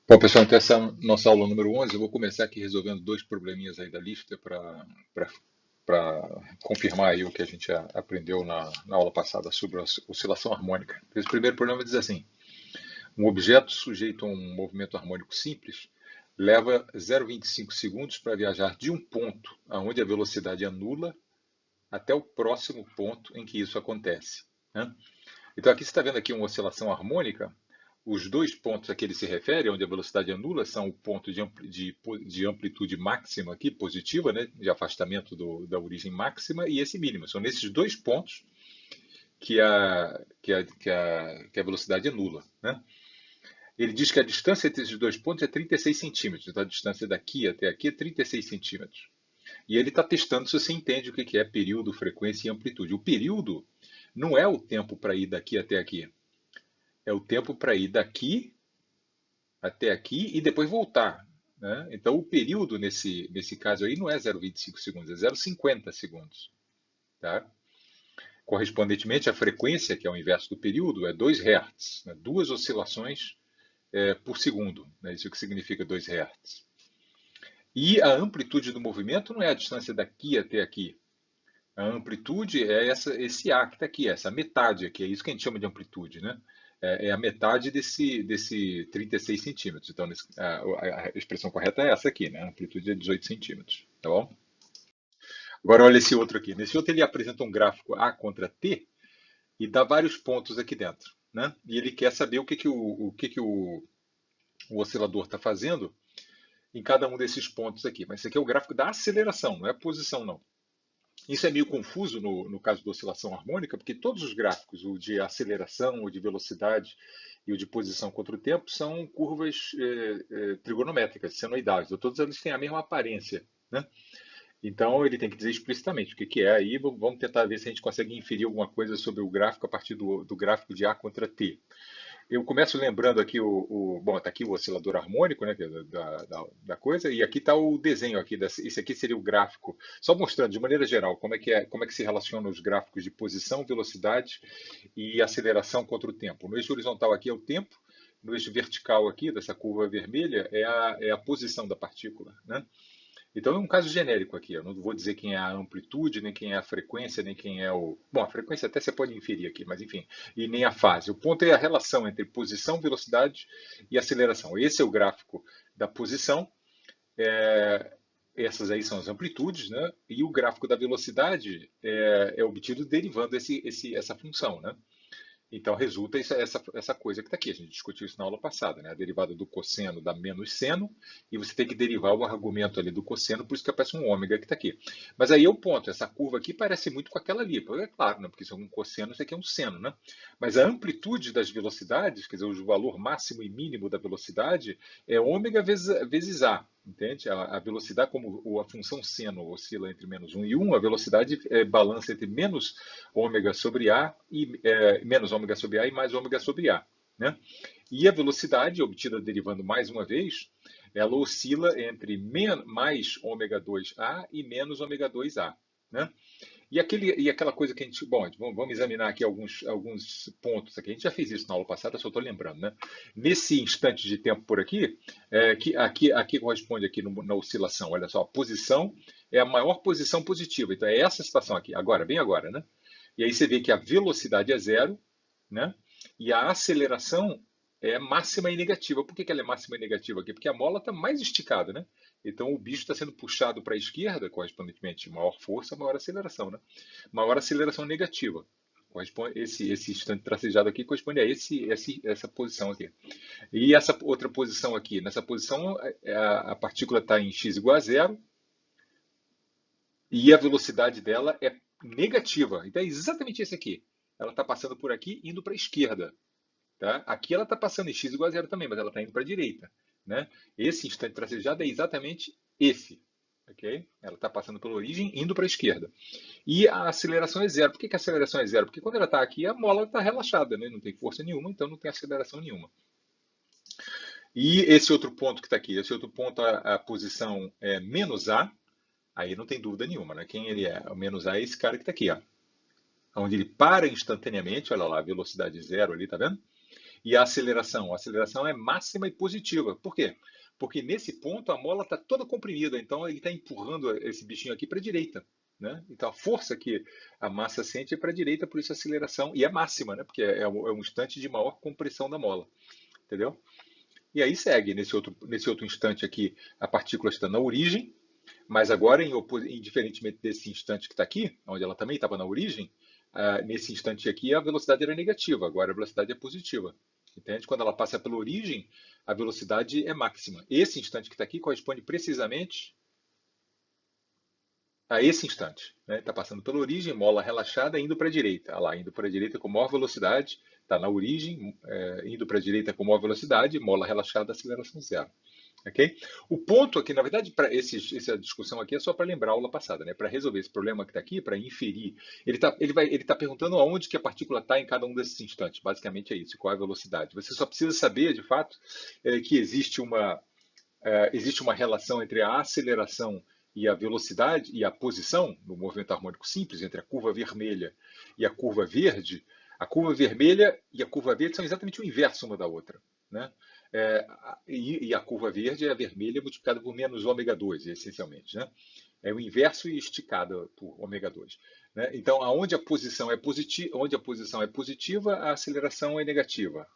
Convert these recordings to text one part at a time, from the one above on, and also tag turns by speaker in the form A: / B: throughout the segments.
A: Bom, pessoal, então essa é a nossa aula número 11. Eu vou começar aqui resolvendo dois probleminhas aí da lista para confirmar aí o que a gente aprendeu na aula passada sobre a oscilação harmônica. Esse primeiro problema diz assim: um objeto sujeito a um movimento harmônico simples leva 0,25 segundos para viajar de um ponto aonde a velocidade é nula até o próximo ponto em que isso acontece, né? Então aqui você está vendo aqui uma oscilação harmônica. Os dois pontos a que ele se refere, onde a velocidade é nula, são o ponto de amplitude máxima aqui, positiva, né, de afastamento da origem máxima, e esse mínimo. São nesses dois pontos que a velocidade é nula, né? Ele diz que a distância entre esses dois pontos é 36 centímetros. Então a distância daqui até aqui é 36 centímetros. E ele está testando se você entende o que é período, frequência e amplitude. O período não é o tempo para ir daqui até aqui. É o tempo para ir daqui até aqui e depois voltar, né? Então, o período nesse caso aí não é 0,25 segundos, é 0,50 segundos. Tá? Correspondentemente, a frequência, que é o inverso do período, é 2 Hz, né? Duas oscilações por segundo. Né? Isso que significa 2 Hz. E a amplitude do movimento não é a distância daqui até aqui. A amplitude é esse A que está aqui, essa metade aqui, é isso que a gente chama de amplitude, né? É a metade desse 36 centímetros. Então, a expressão correta é essa aqui, né? A amplitude é 18 centímetros, tá bom? Agora, olha esse outro aqui. Nesse outro, ele apresenta um gráfico A contra T e dá vários pontos aqui dentro, né? E ele quer saber o oscilador está fazendo em cada um desses pontos aqui. Mas esse aqui é o gráfico da aceleração, não é a posição, não. Isso é meio confuso no caso da oscilação harmônica, porque todos os gráficos, o de aceleração, o de velocidade e o de posição contra o tempo, são curvas trigonométricas, senoidais. Então, todos eles têm a mesma aparência, né? Então, ele tem que dizer explicitamente o que é. Aí vamos tentar ver se a gente consegue inferir alguma coisa sobre o gráfico a partir do gráfico de A contra T. Eu começo lembrando aqui bom, está aqui o oscilador harmônico, né, que é da coisa, e aqui está o desenho aqui, esse aqui seria o gráfico, só mostrando de maneira geral como é que se relacionam os gráficos de posição, velocidade e aceleração contra o tempo. No eixo horizontal aqui é o tempo, no eixo vertical aqui, dessa curva vermelha, é a posição da partícula, né? Então é um caso genérico aqui. Eu não vou dizer quem é a amplitude, nem quem é a frequência, nem quem é o. Bom, a frequência até você pode inferir aqui, mas enfim, e nem a fase. O ponto é a relação entre posição, velocidade e aceleração. Esse é o gráfico da posição. Essas aí são as amplitudes, né? E o gráfico da velocidade é obtido derivando essa função, né? Então resulta essa coisa que está aqui. A gente discutiu isso na aula passada, né? A derivada do cosseno dá menos seno, e você tem que derivar o argumento ali do cosseno, por isso que aparece um ômega que está aqui. Mas aí é o ponto, essa curva aqui parece muito com aquela ali. É claro, né? Porque isso é um cosseno, isso aqui é um seno, né? Mas a amplitude das velocidades, quer dizer, o valor máximo e mínimo da velocidade, é ômega vezes A. Entende? A velocidade, como a função seno oscila entre menos um e um, a velocidade balança entre menos ômega sobre A e menos ômega sobre A e mais ômega sobre A, né? E a velocidade obtida derivando mais uma vez, ela oscila entre mais ômega 2A e menos ômega 2A, né? E aquela coisa que a gente. Bom, vamos examinar aqui alguns pontos aqui. A gente já fez isso na aula passada, só estou lembrando, né? Nesse instante de tempo por aqui, aqui corresponde aqui na oscilação. Olha só, a posição é a maior posição positiva. Então é essa situação aqui, agora, bem agora, né? E aí você vê que a velocidade é zero, né? E a aceleração é máxima e negativa. Por que ela é máxima e negativa aqui? Porque a mola está mais esticada, né? Então o bicho está sendo puxado para a esquerda, correspondentemente, maior força, maior aceleração, né? Maior aceleração negativa. Corresponde, esse instante tracejado aqui corresponde a essa posição aqui. E essa outra posição aqui, nessa posição a partícula está em x igual a zero e a velocidade dela é negativa. Então é exatamente esse aqui. Ela está passando por aqui, indo para a esquerda. Tá? Aqui ela está passando em x igual a zero também, mas ela está indo para a direita. Né? Esse instante tracejado é exatamente esse. Okay? Ela está passando pela origem, indo para a esquerda. E a aceleração é zero. Por que a aceleração é zero? Porque quando ela está aqui, a mola está relaxada, né? Não tem força nenhuma, então não tem aceleração nenhuma. E esse outro ponto que está aqui, esse outro ponto, a posição é menos A, aí não tem dúvida nenhuma, né? Quem ele é? O menos A é esse cara que está aqui, ó. Onde ele para instantaneamente, olha lá, velocidade zero ali, tá vendo? E a aceleração? A aceleração é máxima e positiva. Por quê? Porque nesse ponto a mola está toda comprimida, então ele está empurrando esse bichinho aqui para a direita. Né? Então a força que a massa sente é para a direita, por isso a aceleração, e é máxima, né? Porque é um instante de maior compressão da mola. Entendeu? E aí segue, nesse outro instante aqui, a partícula está na origem, mas agora, indiferentemente desse instante que está aqui, onde ela também estava na origem, nesse instante aqui a velocidade era negativa, agora a velocidade é positiva. Entende? Quando ela passa pela origem, a velocidade é máxima. Esse instante que está aqui corresponde precisamente a esse instante. Está passando pela origem, mola relaxada, indo para a direita. Olha lá, indo para a direita com maior velocidade, está na origem, indo para a direita com maior velocidade, mola relaxada, aceleração zero. Okay? O ponto aqui, na verdade, para essa discussão aqui é só para lembrar a aula passada, né? Para resolver esse problema que está aqui, para inferir. Ele tá perguntando aonde que a partícula está em cada um desses instantes. Basicamente é isso, qual é a velocidade. Você só precisa saber, de fato, que existe uma relação entre a aceleração e a velocidade e a posição no movimento harmônico simples, entre a curva vermelha e a curva verde. A curva vermelha e a curva verde são exatamente o inverso uma da outra. Né? E a curva verde é a vermelha multiplicada por menos ômega 2, essencialmente. Né? É o inverso e esticada por ômega 2. Né? Então, onde a posição é positiva, a aceleração é negativa.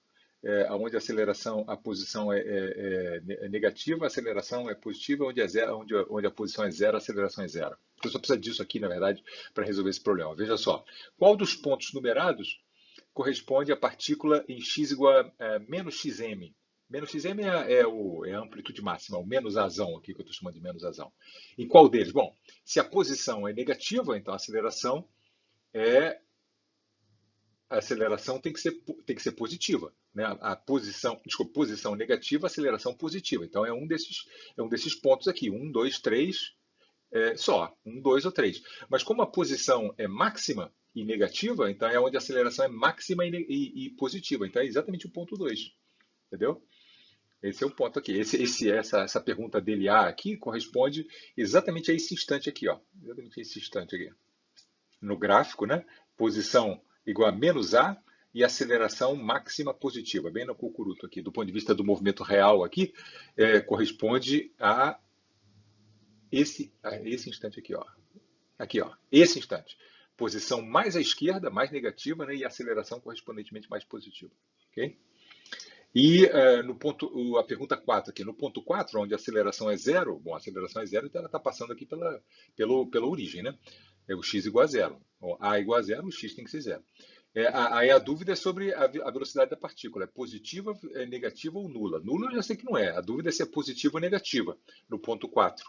A: Onde a posição é negativa, a aceleração é positiva, onde a posição é zero, a aceleração é zero. Você só precisa disso aqui, na verdade, para resolver esse problema. Veja só, qual dos pontos numerados corresponde à partícula em x igual a menos xm? Menos xm é a amplitude máxima, o menos azão aqui, que eu estou chamando de menos azão. Em qual deles? Bom, se a posição é negativa, então a aceleração tem que ser positiva. Né? Posição negativa, aceleração positiva. Então é um desses pontos aqui. 1, 2, 3, só. 1, 2 ou 3. Mas como a posição é máxima e negativa, então é onde a aceleração é máxima e positiva. Então é exatamente o ponto 2. Entendeu? Esse é o ponto aqui. Essa pergunta dele A aqui corresponde exatamente a esse instante aqui. Ó. Exatamente a esse instante aqui. No gráfico, né? Posição igual a menos A e aceleração máxima positiva, bem no cucuruto aqui. Do ponto de vista do movimento real aqui, corresponde a esse instante aqui, ó. Aqui, ó. Esse instante. Posição mais à esquerda, mais negativa, né? E aceleração correspondentemente mais positiva. Ok? E a pergunta 4 aqui, no ponto 4, onde a aceleração é zero, bom, a aceleração é zero, então ela está passando aqui pela origem, né? É o x igual a zero. A igual a zero, o x tem que ser zero. Aí a dúvida é sobre a velocidade da partícula. É positiva, negativa ou nula? Nula eu já sei que não é. A dúvida é se é positiva ou negativa, no ponto 4.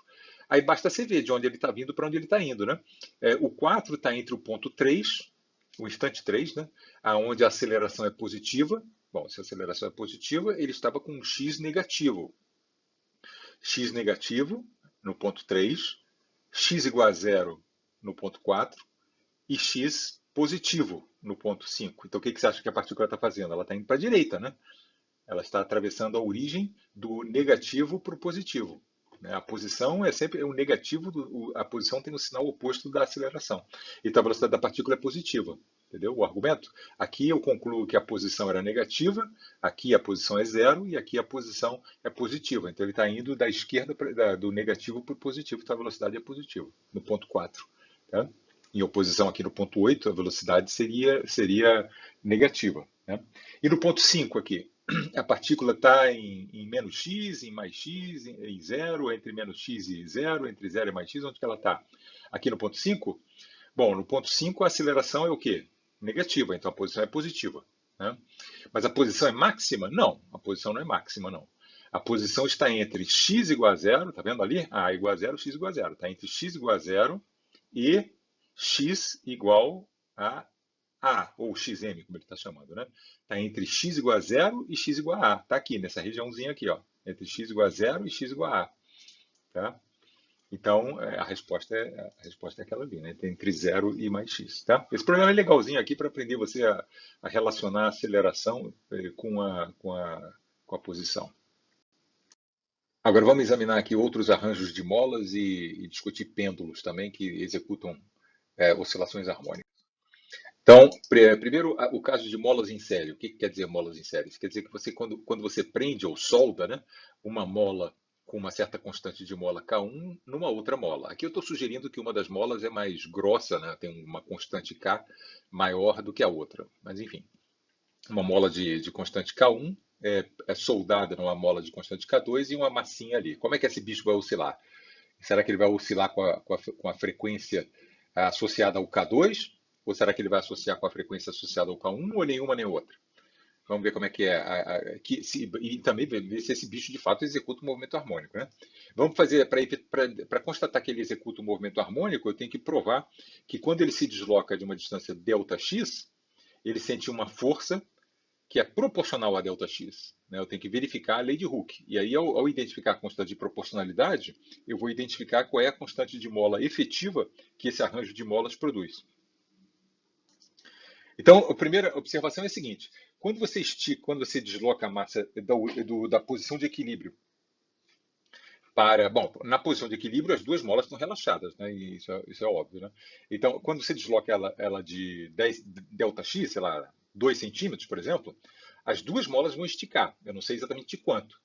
A: Aí basta você ver de onde ele está vindo para onde ele está indo, né? O 4 está entre o ponto 3, o instante 3, né? Onde a aceleração é positiva. Bom, se a aceleração é positiva, ele estava com um x negativo. X negativo no ponto 3, x igual a zero no ponto 4 e x positivo no ponto 5. Então, o que você acha que a partícula está fazendo? Ela está indo para a direita, né? Ela está atravessando a origem do negativo para o positivo. A posição é sempre o negativo, a posição tem o sinal oposto da aceleração. Então, a velocidade da partícula é positiva. Entendeu? O argumento? Aqui eu concluo que a posição era negativa, aqui a posição é zero e aqui a posição é positiva. Então ele está indo da esquerda, do negativo para o positivo, então a velocidade é positiva, no ponto 4. Tá? Em oposição aqui no ponto 8, a velocidade seria negativa. Né? E no ponto 5 aqui, a partícula está em menos x, em mais x, em zero, entre menos x e zero, entre zero e mais x, onde que ela está? Aqui no ponto 5? Bom, no ponto 5 a aceleração é o quê? Negativa, então a posição é positiva. Né? Mas a posição é máxima? Não, a posição não é máxima, não. A posição está entre x igual a zero, tá vendo ali? A igual a zero, x igual a zero. Está entre x igual a zero e x igual a A, ou xm, como ele está chamando. Né? Está entre x igual a zero e x igual a A. Está aqui, nessa regiãozinha aqui, ó, entre x igual a zero e x igual a A. Tá? Então, a resposta é aquela ali, né? Entre zero e mais x. Tá? Esse programa é legalzinho aqui para aprender você a relacionar a aceleração com a posição. Agora vamos examinar aqui outros arranjos de molas e discutir pêndulos também que executam oscilações harmônicas. Então, primeiro, o caso de molas em série. O que quer dizer molas em série? Isso quer dizer que você, quando você prende ou solda, né, uma mola com uma certa constante de mola K1 numa outra mola. Aqui eu estou sugerindo que uma das molas é mais grossa, né, tem uma constante K maior do que a outra. Mas, enfim, uma mola de constante K1 é soldada numa mola de constante K2 e uma massinha ali. Como é que esse bicho vai oscilar? Será que ele vai oscilar com a frequência associada ao K2? Ou será que ele vai associar com a frequência associada ao K1 ou nenhuma nem outra? Vamos ver como é que é. E também ver se esse bicho de fato executa o movimento harmônico, né? Vamos fazer, para constatar que ele executa o movimento harmônico, eu tenho que provar que quando ele se desloca de uma distância Δx, ele sente uma força que é proporcional a ΔX. Né? Eu tenho que verificar a lei de Hooke. E aí, ao identificar a constante de proporcionalidade, eu vou identificar qual é a constante de mola efetiva que esse arranjo de molas produz. Então, a primeira observação é a seguinte: quando você estica, quando você desloca a massa da posição de equilíbrio para. Bom, na posição de equilíbrio, as duas molas estão relaxadas, né? E isso é óbvio, né? Então, quando você desloca ela de 10 ΔX, sei lá, 2 centímetros, por exemplo, as duas molas vão esticar. Eu não sei exatamente de quanto.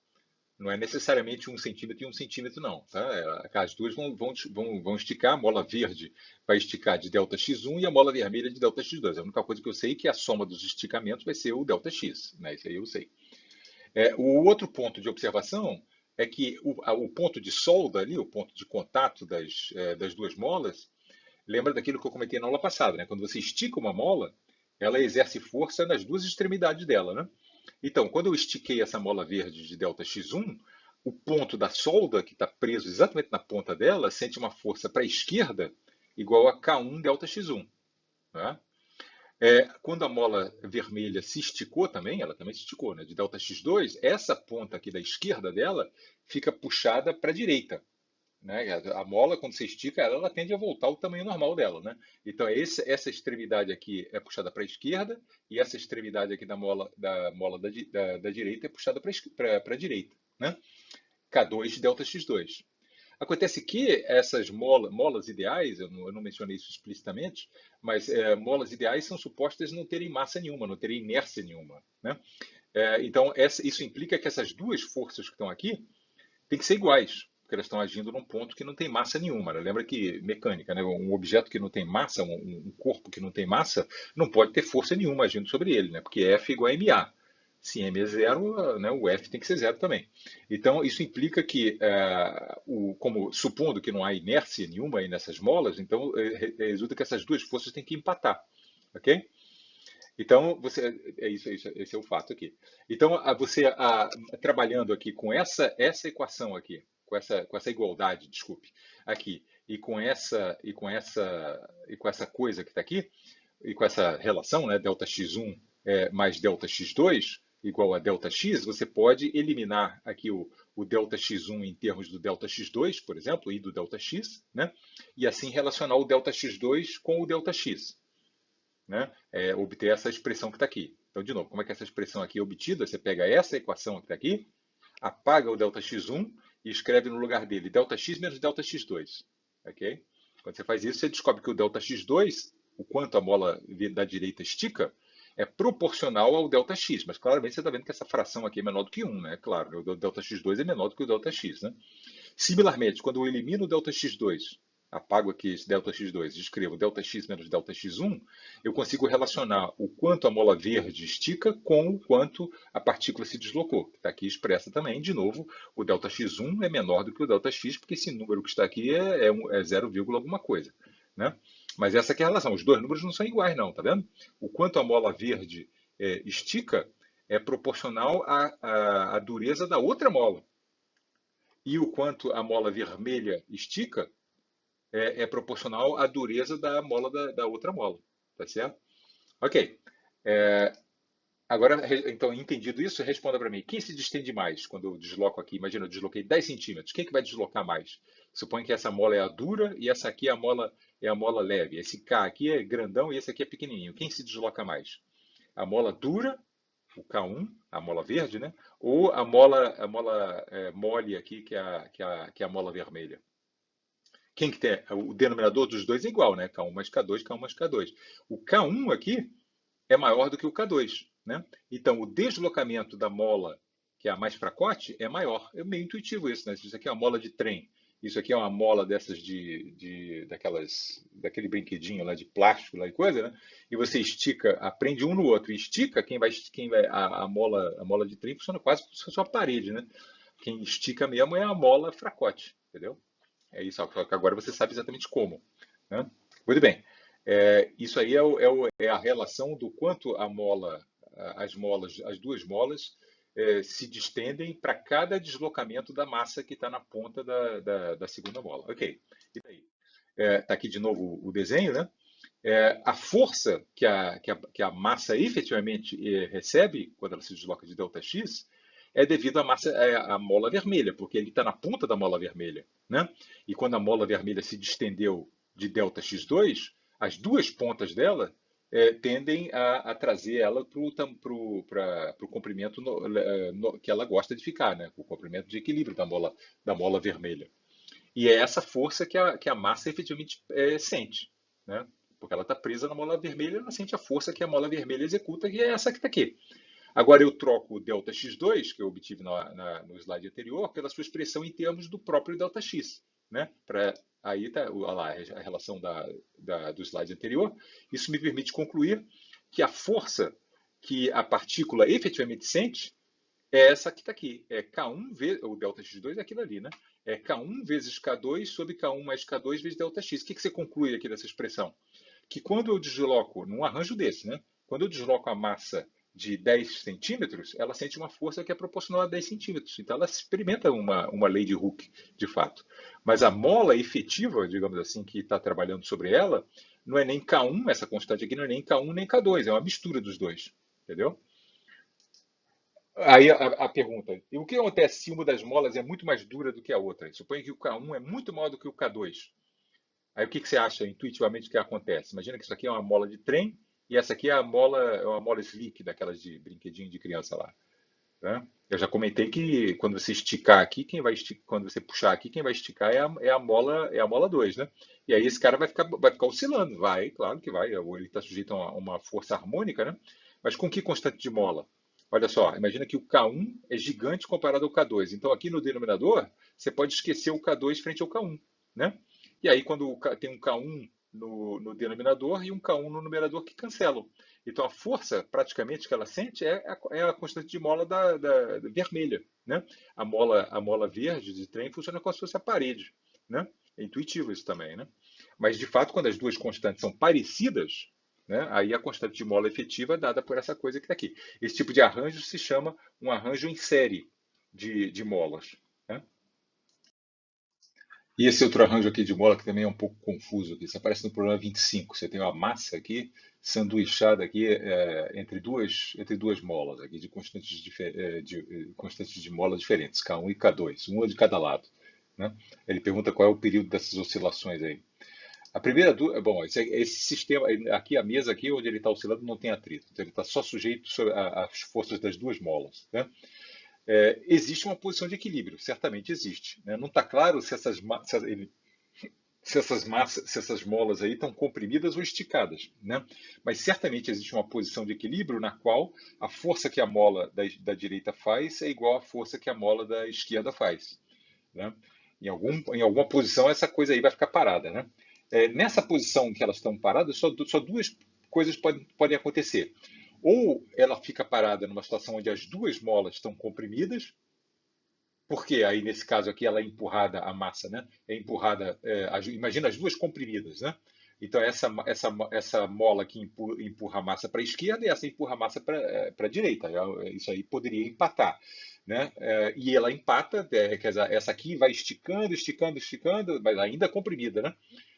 A: Não é necessariamente 1 centímetro e 1 centímetro, não. Tá? As duas vão esticar. A mola verde vai esticar de ΔX1 e a mola vermelha de ΔX2. A única coisa que eu sei é que a soma dos esticamentos vai ser o ΔX. Né? Isso aí eu sei. O outro ponto de observação é que o ponto de solda ali, o ponto de contato das duas molas, lembra daquilo que eu comentei na aula passada, né? Quando você estica uma mola, ela exerce força nas duas extremidades dela, né? Então, quando eu estiquei essa mola verde de ΔX1, o ponto da solda, que está preso exatamente na ponta dela, sente uma força para a esquerda igual a K1 ΔX1. Né? Quando a mola vermelha se esticou também, ela também se esticou, né, de ΔX2, essa ponta aqui da esquerda dela fica puxada para a direita. Né? A mola, quando você estica, ela tende a voltar ao tamanho normal dela. Né? Então, essa extremidade aqui é puxada para a esquerda e essa extremidade aqui da direita é puxada para a direita. Né? K2 ΔX2. Acontece que essas molas ideais, eu não mencionei isso explicitamente, mas molas ideais são supostas não terem massa nenhuma, não terem inércia nenhuma. Né? Então, isso implica que essas duas forças que estão aqui têm que ser iguais, porque elas estão agindo num ponto que não tem massa nenhuma. Né? Lembra que mecânica, né? Um objeto que não tem massa, um corpo que não tem massa, não pode ter força nenhuma agindo sobre ele, né? Porque F igual a ma. Se m é zero, né, o F tem que ser zero também. Então, isso implica que, como supondo que não há inércia nenhuma aí nessas molas, então resulta que essas duas forças têm que empatar. Ok? Então, esse é o fato aqui. Então, você trabalhando aqui com essa equação aqui, com essa igualdade, desculpe, aqui, e com essa coisa que está aqui, e com essa relação, né, ΔX1 mais ΔX2 igual a ΔX, você pode eliminar aqui o ΔX1 em termos do ΔX2, por exemplo, e do ΔX, né, e assim relacionar o ΔX2 com o ΔX. Né, obter essa expressão que está aqui. Então, de novo, como é que essa expressão aqui é obtida? Você pega essa equação que está aqui, apaga o ΔX1 e escreve no lugar dele ΔX menos ΔX2. Okay? Quando você faz isso, você descobre que o ΔX2, o quanto a mola da direita estica, é proporcional ao ΔX. Mas claramente você está vendo que essa fração aqui é menor do que 1. Né? Claro, o ΔX2 é menor do que o ΔX. Né? Similarmente, quando eu elimino o ΔX2, apago aqui esse ΔX2 e escrevo ΔX menos ΔX1, eu consigo relacionar o quanto a mola verde estica com o quanto a partícula se deslocou. Está aqui expressa também, de novo, o ΔX1 é menor do que o ΔX, porque esse número que está aqui é 0, alguma coisa. Né? Mas essa aqui é a relação. Os dois números não são iguais, não, tá vendo? O quanto a mola verde estica é proporcional à dureza da outra mola. E o quanto a mola vermelha estica é proporcional à dureza da mola da outra mola. Tá certo? Ok. É, agora, então, entendido isso, responda para mim. Quem se distende mais quando eu desloco aqui? Imagina, eu desloquei 10 centímetros. Quem que vai deslocar mais? Suponha que essa mola é a dura e essa aqui é a mola leve. Esse K aqui é grandão e esse aqui é pequenininho. Quem se desloca mais? A mola dura, o K1, a mola verde, né? Ou a mola mole aqui, que é a mola vermelha? Quem que tem? O denominador dos dois é igual, né? K1 mais K2, K1 mais K2. O K1 aqui é maior do que o K2, né? Então, o deslocamento da mola, que é a mais fracote, é maior. É meio intuitivo isso, né? Isso aqui é uma mola de trem. Isso aqui é uma mola dessas daquele brinquedinho lá de plástico lá e coisa, né? E você estica, aprende um no outro, e estica, a mola de trem funciona quase como se fosse uma parede, né? Quem estica mesmo é a mola fracote, entendeu? É isso, só que agora você sabe exatamente como, né? Muito bem. Isso aí é a relação do quanto as duas molas, se distendem para cada deslocamento da massa que está na ponta da segunda mola. Ok. E daí? Está aqui de novo o desenho, né? A força que a massa efetivamente recebe quando ela se desloca de ΔX é devido à mola vermelha, porque ele está na ponta da mola vermelha, né? E quando a mola vermelha se distendeu de ΔX2, as duas pontas dela tendem a trazer ela para o comprimento que ela gosta de ficar, né? O comprimento de equilíbrio da mola vermelha. E é essa força que a massa efetivamente sente, né? Porque ela está presa na mola vermelha, ela sente a força que a mola vermelha executa, e é essa que está aqui. Agora eu troco o ΔX2, que eu obtive no slide anterior, pela sua expressão em termos do próprio ΔX, né? Aí está lá, a relação do slide anterior. Isso me permite concluir que a força que a partícula efetivamente sente é essa que está aqui. É K1 vezes, o ΔX2 é aquilo ali, né? É K1 vezes K2 sobre K1 mais K2 vezes ΔX. O que você conclui aqui dessa expressão? Que quando eu desloco, num arranjo desse, né? Quando eu desloco a massa de 10 centímetros, ela sente uma força que é proporcional a 10 centímetros. Então ela experimenta uma lei de Hooke, de fato. Mas a mola efetiva, digamos assim, que está trabalhando sobre ela, não é nem K1, essa constante aqui não é nem K1 nem K2, é uma mistura dos dois. Entendeu? Aí a pergunta, e o que acontece se uma das molas é muito mais dura do que a outra? Suponha que o K1 é muito maior do que o K2. Aí o que você acha intuitivamente que acontece? Imagina que isso aqui é uma mola de trem e essa aqui é uma mola slick, daquelas de brinquedinho de criança lá, né? Eu já comentei que quando você esticar aqui, quando você puxar aqui, quem vai esticar é a mola 2, né? E aí esse cara vai ficar oscilando. Vai, claro que vai. Ele está sujeito a uma força harmônica, né? Mas com que constante de mola? Olha só, imagina que o K1 é gigante comparado ao K2. Então aqui no denominador, você pode esquecer o K2 frente ao K1, né? E aí quando tem um K1 no denominador e um K1 no numerador que cancelam. Então, a força, praticamente, que ela sente é a constante de mola da vermelha, né? A mola verde de trem funciona como se fosse a parede, né? É intuitivo isso também, né? Mas, de fato, quando as duas constantes são parecidas, né, aí a constante de mola efetiva é dada por essa coisa que está aqui. Esse tipo de arranjo se chama um arranjo em série de molas, né? E esse outro arranjo aqui de mola que também é um pouco confuso aqui. Isso aparece no problema 25. Você tem uma massa aqui sanduichada aqui entre duas molas aqui de constantes de mola diferentes, K1 e K2, uma de cada lado, né? Ele pergunta qual é o período dessas oscilações aí. A primeira dúvida, bom, esse sistema aqui, a mesa aqui onde ele está oscilando não tem atrito, então ele está só sujeito às forças das duas molas, né? Existe uma posição de equilíbrio, certamente existe, né? Não está claro se essas molas aí estão comprimidas ou esticadas, né? Mas certamente existe uma posição de equilíbrio na qual a força que a mola da direita faz é igual à força que a mola da esquerda faz, né? Em alguma posição essa coisa aí vai ficar parada, né? Nessa posição que elas estão paradas, só duas coisas podem acontecer. Ou ela fica parada numa situação onde as duas molas estão comprimidas, porque aí nesse caso aqui ela é empurrada, a massa, né? É empurrada, imagina as duas comprimidas, né? Então essa mola que empurra a massa para a esquerda e essa empurra a massa para a direita. Isso aí poderia empatar, né? E ela empata, quer dizer, essa aqui vai esticando, esticando, esticando, mas ainda comprimida, né?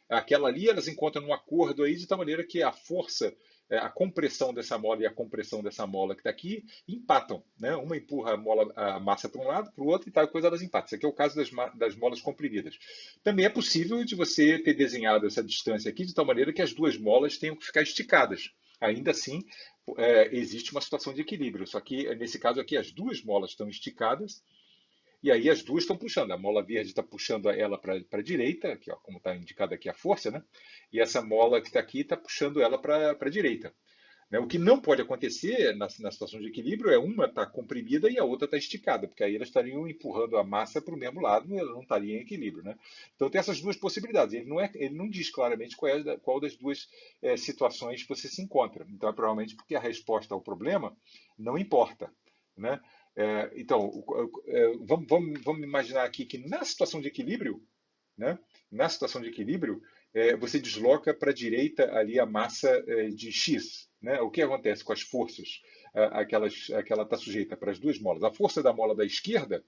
A: Aquela ali elas encontram um acordo aí de tal maneira que a força, a compressão dessa mola e a compressão dessa mola que está aqui empatam, né? Uma empurra a massa para um lado, para o outro e tal coisa elas empatam. Isso aqui é o caso das molas comprimidas. Também é possível de você ter desenhado essa distância aqui de tal maneira que as duas molas tenham que ficar esticadas. Ainda assim, existe uma situação de equilíbrio. Só que nesse caso aqui as duas molas estão esticadas E aí as duas estão puxando. A mola verde está puxando ela para a direita, que, ó, como está indicado aqui a força, né? E essa mola que está aqui está puxando ela para a direita. Né? O que não pode acontecer na situação de equilíbrio é uma estar comprimida e a outra estar esticada, porque aí elas estariam empurrando a massa para o mesmo lado e ela não estaria em equilíbrio. Né? Então tem essas duas possibilidades. Ele não diz claramente qual das duas situações você se encontra. Então é provavelmente porque a resposta ao problema não importa. Né? Então, vamos imaginar aqui que na situação de equilíbrio, né? Na situação de equilíbrio, você desloca para a direita ali a massa de X. Né? O que acontece com as forças a que ela está sujeita para as duas molas? A força da mola da esquerda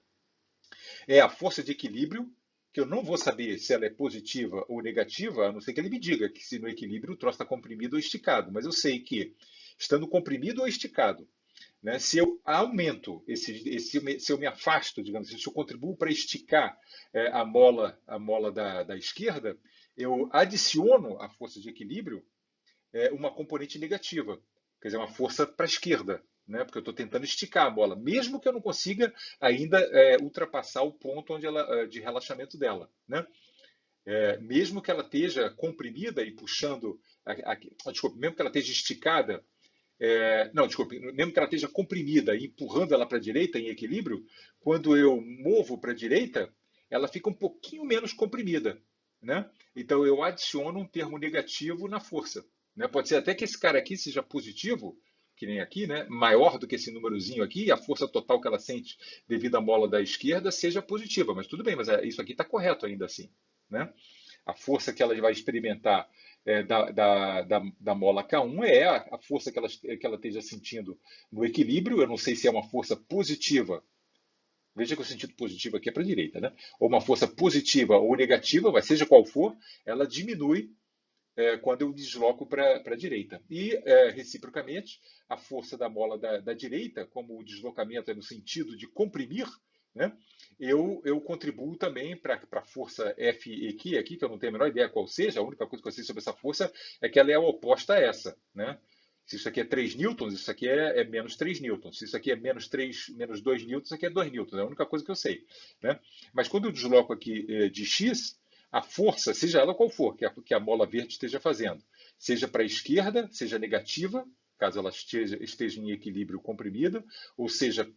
A: é a força de equilíbrio, que eu não vou saber se ela é positiva ou negativa, a não ser que ele me diga que se no equilíbrio o troço está comprimido ou esticado. Mas eu sei que, estando comprimido ou esticado, né, se eu aumento, se eu me afasto, digamos assim, se eu contribuo para esticar a mola da esquerda, eu adiciono à força de equilíbrio uma componente negativa, quer dizer, uma força para a esquerda, né? Porque eu estou tentando esticar a bola, mesmo que eu não consiga ainda ultrapassar o ponto onde de relaxamento dela. Né? Mesmo que ela esteja comprimida e puxando, desculpa, mesmo que ela esteja esticada, não, desculpe, mesmo que ela esteja comprimida e empurrando ela para a direita em equilíbrio, quando eu movo para a direita, ela fica um pouquinho menos comprimida. Né? Então eu adiciono um termo negativo na força. Né? Pode ser até que esse cara aqui seja positivo, que nem aqui, né? Maior do que esse númerozinho aqui, e a força total que ela sente devido à mola da esquerda seja positiva. Mas tudo bem, mas isso aqui está correto ainda assim. Né? A força que ela vai experimentar da mola K1 é a força que ela esteja sentindo no equilíbrio. Eu não sei se é uma força positiva. Veja que o sentido positivo aqui é para a direita, né? Ou uma força positiva ou negativa, mas seja qual for, ela diminui quando eu desloco para a direita. E, reciprocamente, a força da mola da direita, como o deslocamento é no sentido de comprimir, né, eu contribuo também para a força F aqui, que eu não tenho a menor ideia qual seja, a única coisa que eu sei sobre essa força é que ela é oposta a essa. Né? Se isso aqui é 3 newtons, isso aqui é menos 3 newtons. Se isso aqui é menos 2 newtons, isso aqui é 2 newtons. É a única coisa que eu sei. Né? Mas quando eu desloco aqui de X, a força, seja ela qual for, que a mola verde esteja fazendo, seja para a esquerda, seja negativa, caso ela esteja em equilíbrio comprimida, ou seja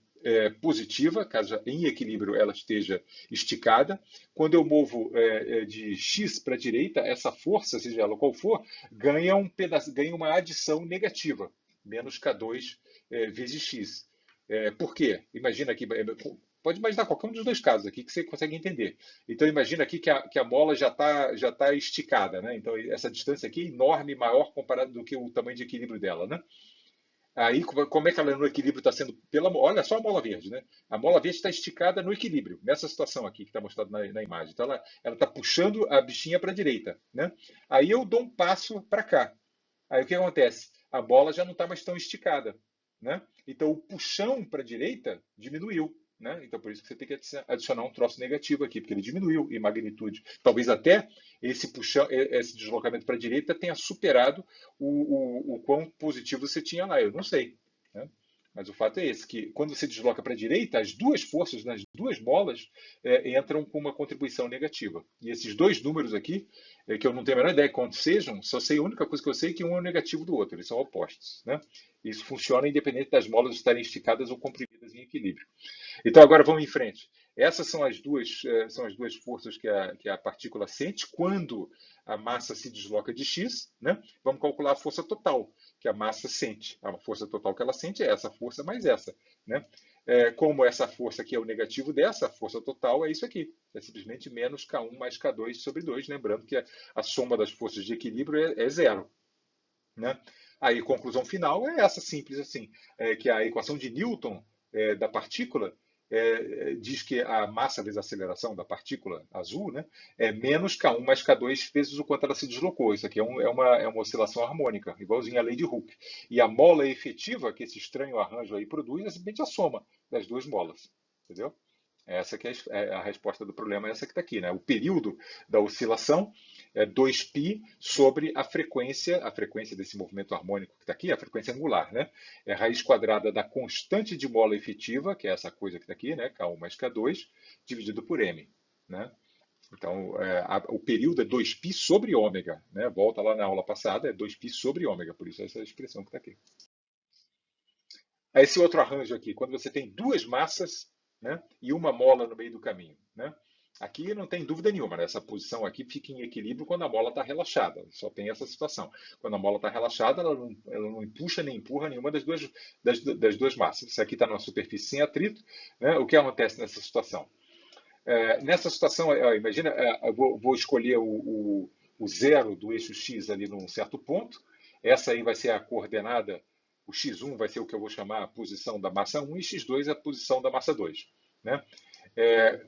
A: positiva, caso em equilíbrio ela esteja esticada. Quando eu movo de X para a direita, essa força, seja ela qual for, ganha uma adição negativa, menos K2 vezes X. Por quê? Imagina aqui, pode imaginar qualquer um dos dois casos aqui que você consegue entender. Então imagina aqui que a mola já tá esticada, né? Então essa distância aqui é enorme, maior comparado do que o tamanho de equilíbrio dela, né? Aí como é que ela no equilíbrio está sendo olha só a mola verde, né? A mola verde está esticada no equilíbrio, nessa situação aqui que está mostrado na imagem. Então ela está puxando a bichinha para a direita, né? Aí eu dou um passo para cá. Aí o que acontece? A bola já não está mais tão esticada, né? Então o puxão para a direita diminuiu, né? Então por isso que você tem que adicionar um troço negativo aqui, porque ele diminuiu em magnitude. Talvez até esse puxão, esse deslocamento para a direita tenha superado o quão positivo você tinha lá. Eu não sei, né? Mas o fato é esse, que quando você desloca para a direita, as duas forças nas duas molas entram com uma contribuição negativa. E esses dois números aqui, que eu não tenho a menor ideia de quantos sejam, só sei a única coisa que eu sei é que um é o negativo do outro, eles são opostos. Né? Isso funciona independente das molas estarem esticadas ou comprimidas em equilíbrio. Então agora vamos em frente. Essas são as duas forças que a partícula sente quando a massa se desloca de x. Né? Vamos calcular a força total que a massa sente. A força total que ela sente é essa força mais essa. Né? Como essa força aqui é o negativo dessa, a força total é isso aqui. É simplesmente menos K1 mais K2 sobre 2. Lembrando que a soma das forças de equilíbrio é zero. Né? Aí, a conclusão final é essa, simples assim, que a equação de Newton da partícula diz que a massa vezes a aceleração da partícula azul, né, é menos K1 mais K2 vezes o quanto ela se deslocou. Isso aqui é uma oscilação harmônica, igualzinho à lei de Hooke. E a mola efetiva que esse estranho arranjo aí produz é simplesmente a soma das duas molas. Entendeu? Essa que é a resposta do problema, é essa que está aqui, né? O período da oscilação é 2π sobre a frequência desse movimento harmônico que está aqui, a frequência angular, né? É a raiz quadrada da constante de mola efetiva, que é essa coisa que está aqui, né? K1 mais K2, dividido por m, né? Então, o período é 2π sobre ômega, né? Volta lá na aula passada, é 2π sobre ômega, por isso essa é a expressão que está aqui. Esse outro arranjo aqui, quando você tem duas massas, né, e uma mola no meio do caminho. Né? Aqui não tem dúvida nenhuma, né? Essa posição aqui fica em equilíbrio quando a mola está relaxada. Só tem essa situação. Quando a mola está relaxada, ela não puxa nem empurra nenhuma das duas massas. Isso aqui está numa superfície sem atrito. Né? O que acontece nessa situação? Nessa situação, imagina, eu vou escolher o zero do eixo x ali num certo ponto. Essa aí vai ser a coordenada. O x1 vai ser o que eu vou chamar a posição da massa 1 e x2 é a posição da massa 2. Né?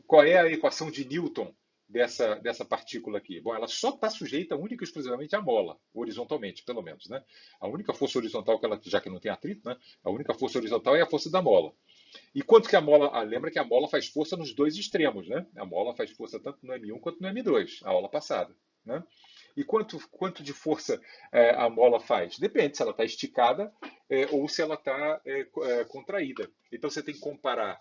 A: Qual é a equação de Newton dessa partícula aqui? Bom, ela só está sujeita única e exclusivamente à mola, horizontalmente, pelo menos. Né? A única força horizontal, já que não tem atrito, né? A única força horizontal é a força da mola. E quanto que a mola. Lembra que a mola faz força nos dois extremos, né? A mola faz força tanto no M1 quanto no M2, a aula passada. Né? E quanto de força a mola faz? Depende se ela está esticada ou se ela está contraída. Então você tem que comparar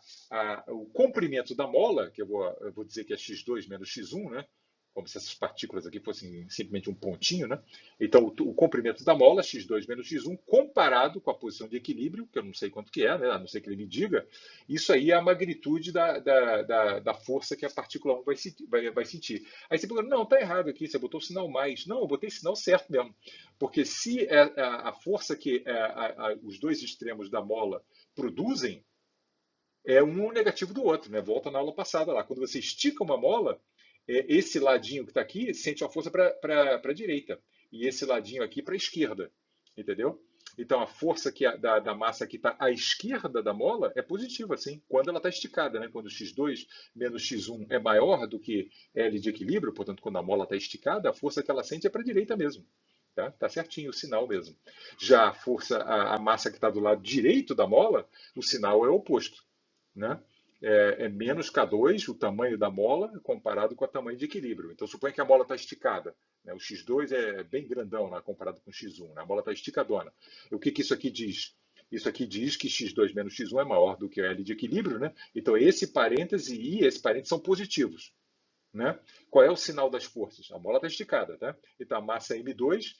A: o comprimento da mola, que eu vou dizer que é x2 menos x1, né? Como se essas partículas aqui fossem simplesmente um pontinho, né? Então, o comprimento da mola, x2 menos x1, comparado com a posição de equilíbrio, que eu não sei quanto que é, né? A não ser que ele me diga, isso aí é a magnitude da força que a partícula 1 vai sentir. Aí você pergunta, não, está errado aqui, você botou o sinal mais. Não, eu botei sinal certo mesmo. Porque se a força que os dois extremos da mola produzem é um negativo do outro, né? Volta na aula passada lá. Quando você estica uma mola, esse ladinho que está aqui sente uma força para a direita e esse ladinho aqui para a esquerda, entendeu? Então a força da massa que está à esquerda da mola é positiva, sim, quando ela está esticada, né? Quando x2 menos x1 é maior do que L de equilíbrio, portanto, quando a mola está esticada, a força que ela sente é para a direita mesmo. Tá certinho o sinal mesmo. Já a massa que está do lado direito da mola, o sinal é o oposto. Né? É menos K2, o tamanho da mola, comparado com o tamanho de equilíbrio. Então, suponha que a mola está esticada. Né? O X2 é bem grandão, né, comparado com o X1. Né? A mola está esticadona. O que isso aqui diz? Isso aqui diz que x2 menos x1 é maior do que o L de equilíbrio. Né? Então, esse parêntese e esse parêntese são positivos. Né? Qual é o sinal das forças? A mola está esticada. Tá? Então, a massa M2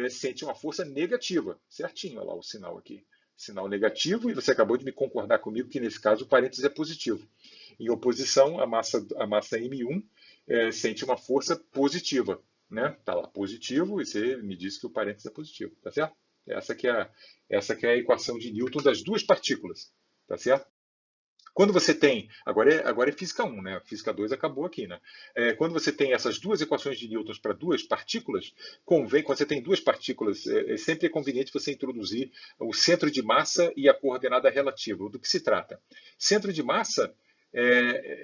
A: sente uma força negativa. Certinho, olha lá o sinal aqui. Sinal negativo, e você acabou de me concordar comigo que nesse caso o parênteses é positivo. Em oposição, a massa M1 sente uma força positiva. Né? Tá lá, positivo, e você me disse que o parênteses é positivo. Tá certo? Essa que é a equação de Newton das duas partículas. Tá certo? Quando você tem, agora é física 1, né? Física 2 acabou aqui, né? Quando você tem essas duas equações de Newton para duas partículas, quando você tem duas partículas, sempre é conveniente você introduzir o centro de massa e a coordenada relativa. Do que se trata? Centro de massa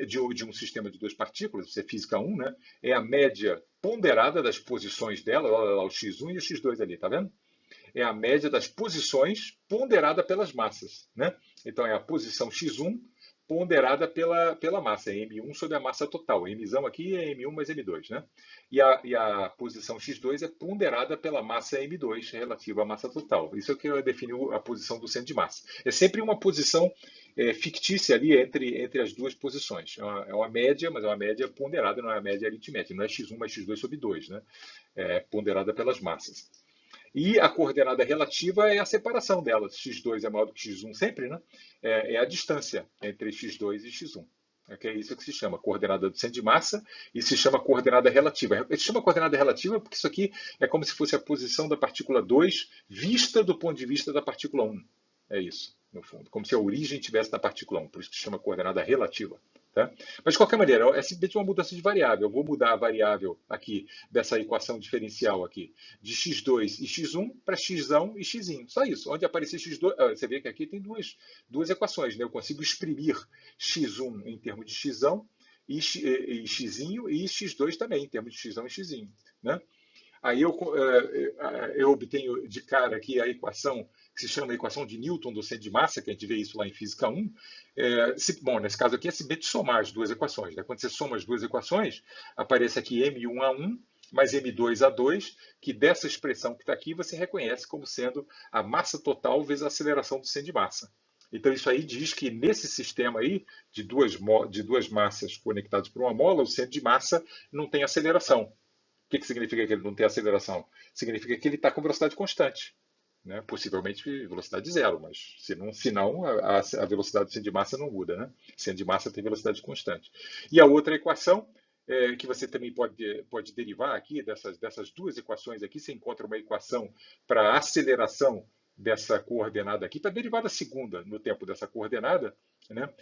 A: de um sistema de duas partículas, isso é física 1, né? É a média ponderada das posições dela, olha lá o x1 e o x2 ali, tá vendo? É a média das posições ponderada pelas massas, né? Então é a posição x1 ponderada pela massa, é M1 sobre a massa total. Mzão aqui é M1 mais M2, né? E a posição x2 é ponderada pela massa M2 relativa à massa total. Isso é o que define a posição do centro de massa. É sempre uma posição fictícia ali entre as duas posições. É uma média, mas é uma média ponderada, não é uma média aritmética. Não é x1 mais x2 sobre 2, né? É ponderada pelas massas. E a coordenada relativa é a separação delas. X2 é maior do que x1 sempre, né? É a distância entre x2 e x1. É isso que se chama coordenada do centro de massa e se chama coordenada relativa. Se chama coordenada relativa porque isso aqui é como se fosse a posição da partícula 2 vista do ponto de vista da partícula 1. É isso, no fundo. Como se a origem estivesse na partícula 1. Por isso que se chama coordenada relativa. Tá? Mas, de qualquer maneira, é simplesmente uma mudança de variável. Eu vou mudar a variável aqui, dessa equação diferencial aqui, de x2 e x1 para xão e x. Só isso. Onde aparecer x2, você vê que aqui tem duas equações. Né? Eu consigo exprimir x1 em termos de xão e x e x2 também, em termos de xão e x. Né? Aí eu obtenho de cara aqui a equação que se chama equação de Newton do centro de massa, que a gente vê isso lá em Física 1. Bom, nesse caso aqui é simplesmente somar as duas equações, né? Quando você soma as duas equações, aparece aqui M1A1 mais M2A2, que dessa expressão que está aqui você reconhece como sendo a massa total vezes a aceleração do centro de massa. Então, isso aí diz que nesse sistema aí, de duas massas conectadas por uma mola, o centro de massa não tem aceleração. O que significa que ele não tem aceleração? Significa que ele está com velocidade constante. Né? Possivelmente velocidade zero, mas se não a velocidade do centro de massa não muda. Né? O centro de massa tem velocidade constante. E a outra equação, que você também pode derivar aqui, dessas duas equações aqui, você encontra uma equação para a aceleração dessa coordenada aqui, para a derivada segunda no tempo dessa coordenada, né?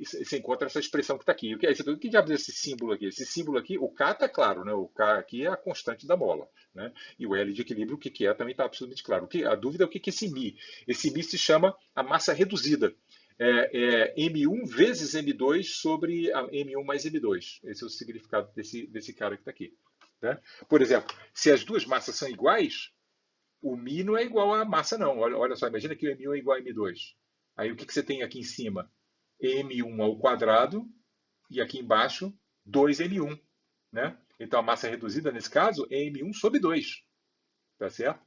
A: Você encontra essa expressão que está aqui. Que diabos é esse símbolo aqui? Esse símbolo aqui, o K está claro, né? O K aqui é a constante da mola. Né? E o L de equilíbrio, o que é, também está absolutamente claro. A dúvida é o que é esse μ. Esse μ se chama a massa reduzida. M1 vezes M2 sobre M1 mais M2. Esse é o significado desse cara que está aqui. Né? Por exemplo, se as duas massas são iguais, o μ não é igual à massa, não. Olha só, imagina que o M1 é igual a M2. Aí o que você tem aqui em cima? M1 ao quadrado e aqui embaixo 2M1. Né? Então a massa reduzida, nesse caso, é M1 sobre 2. Tá certo?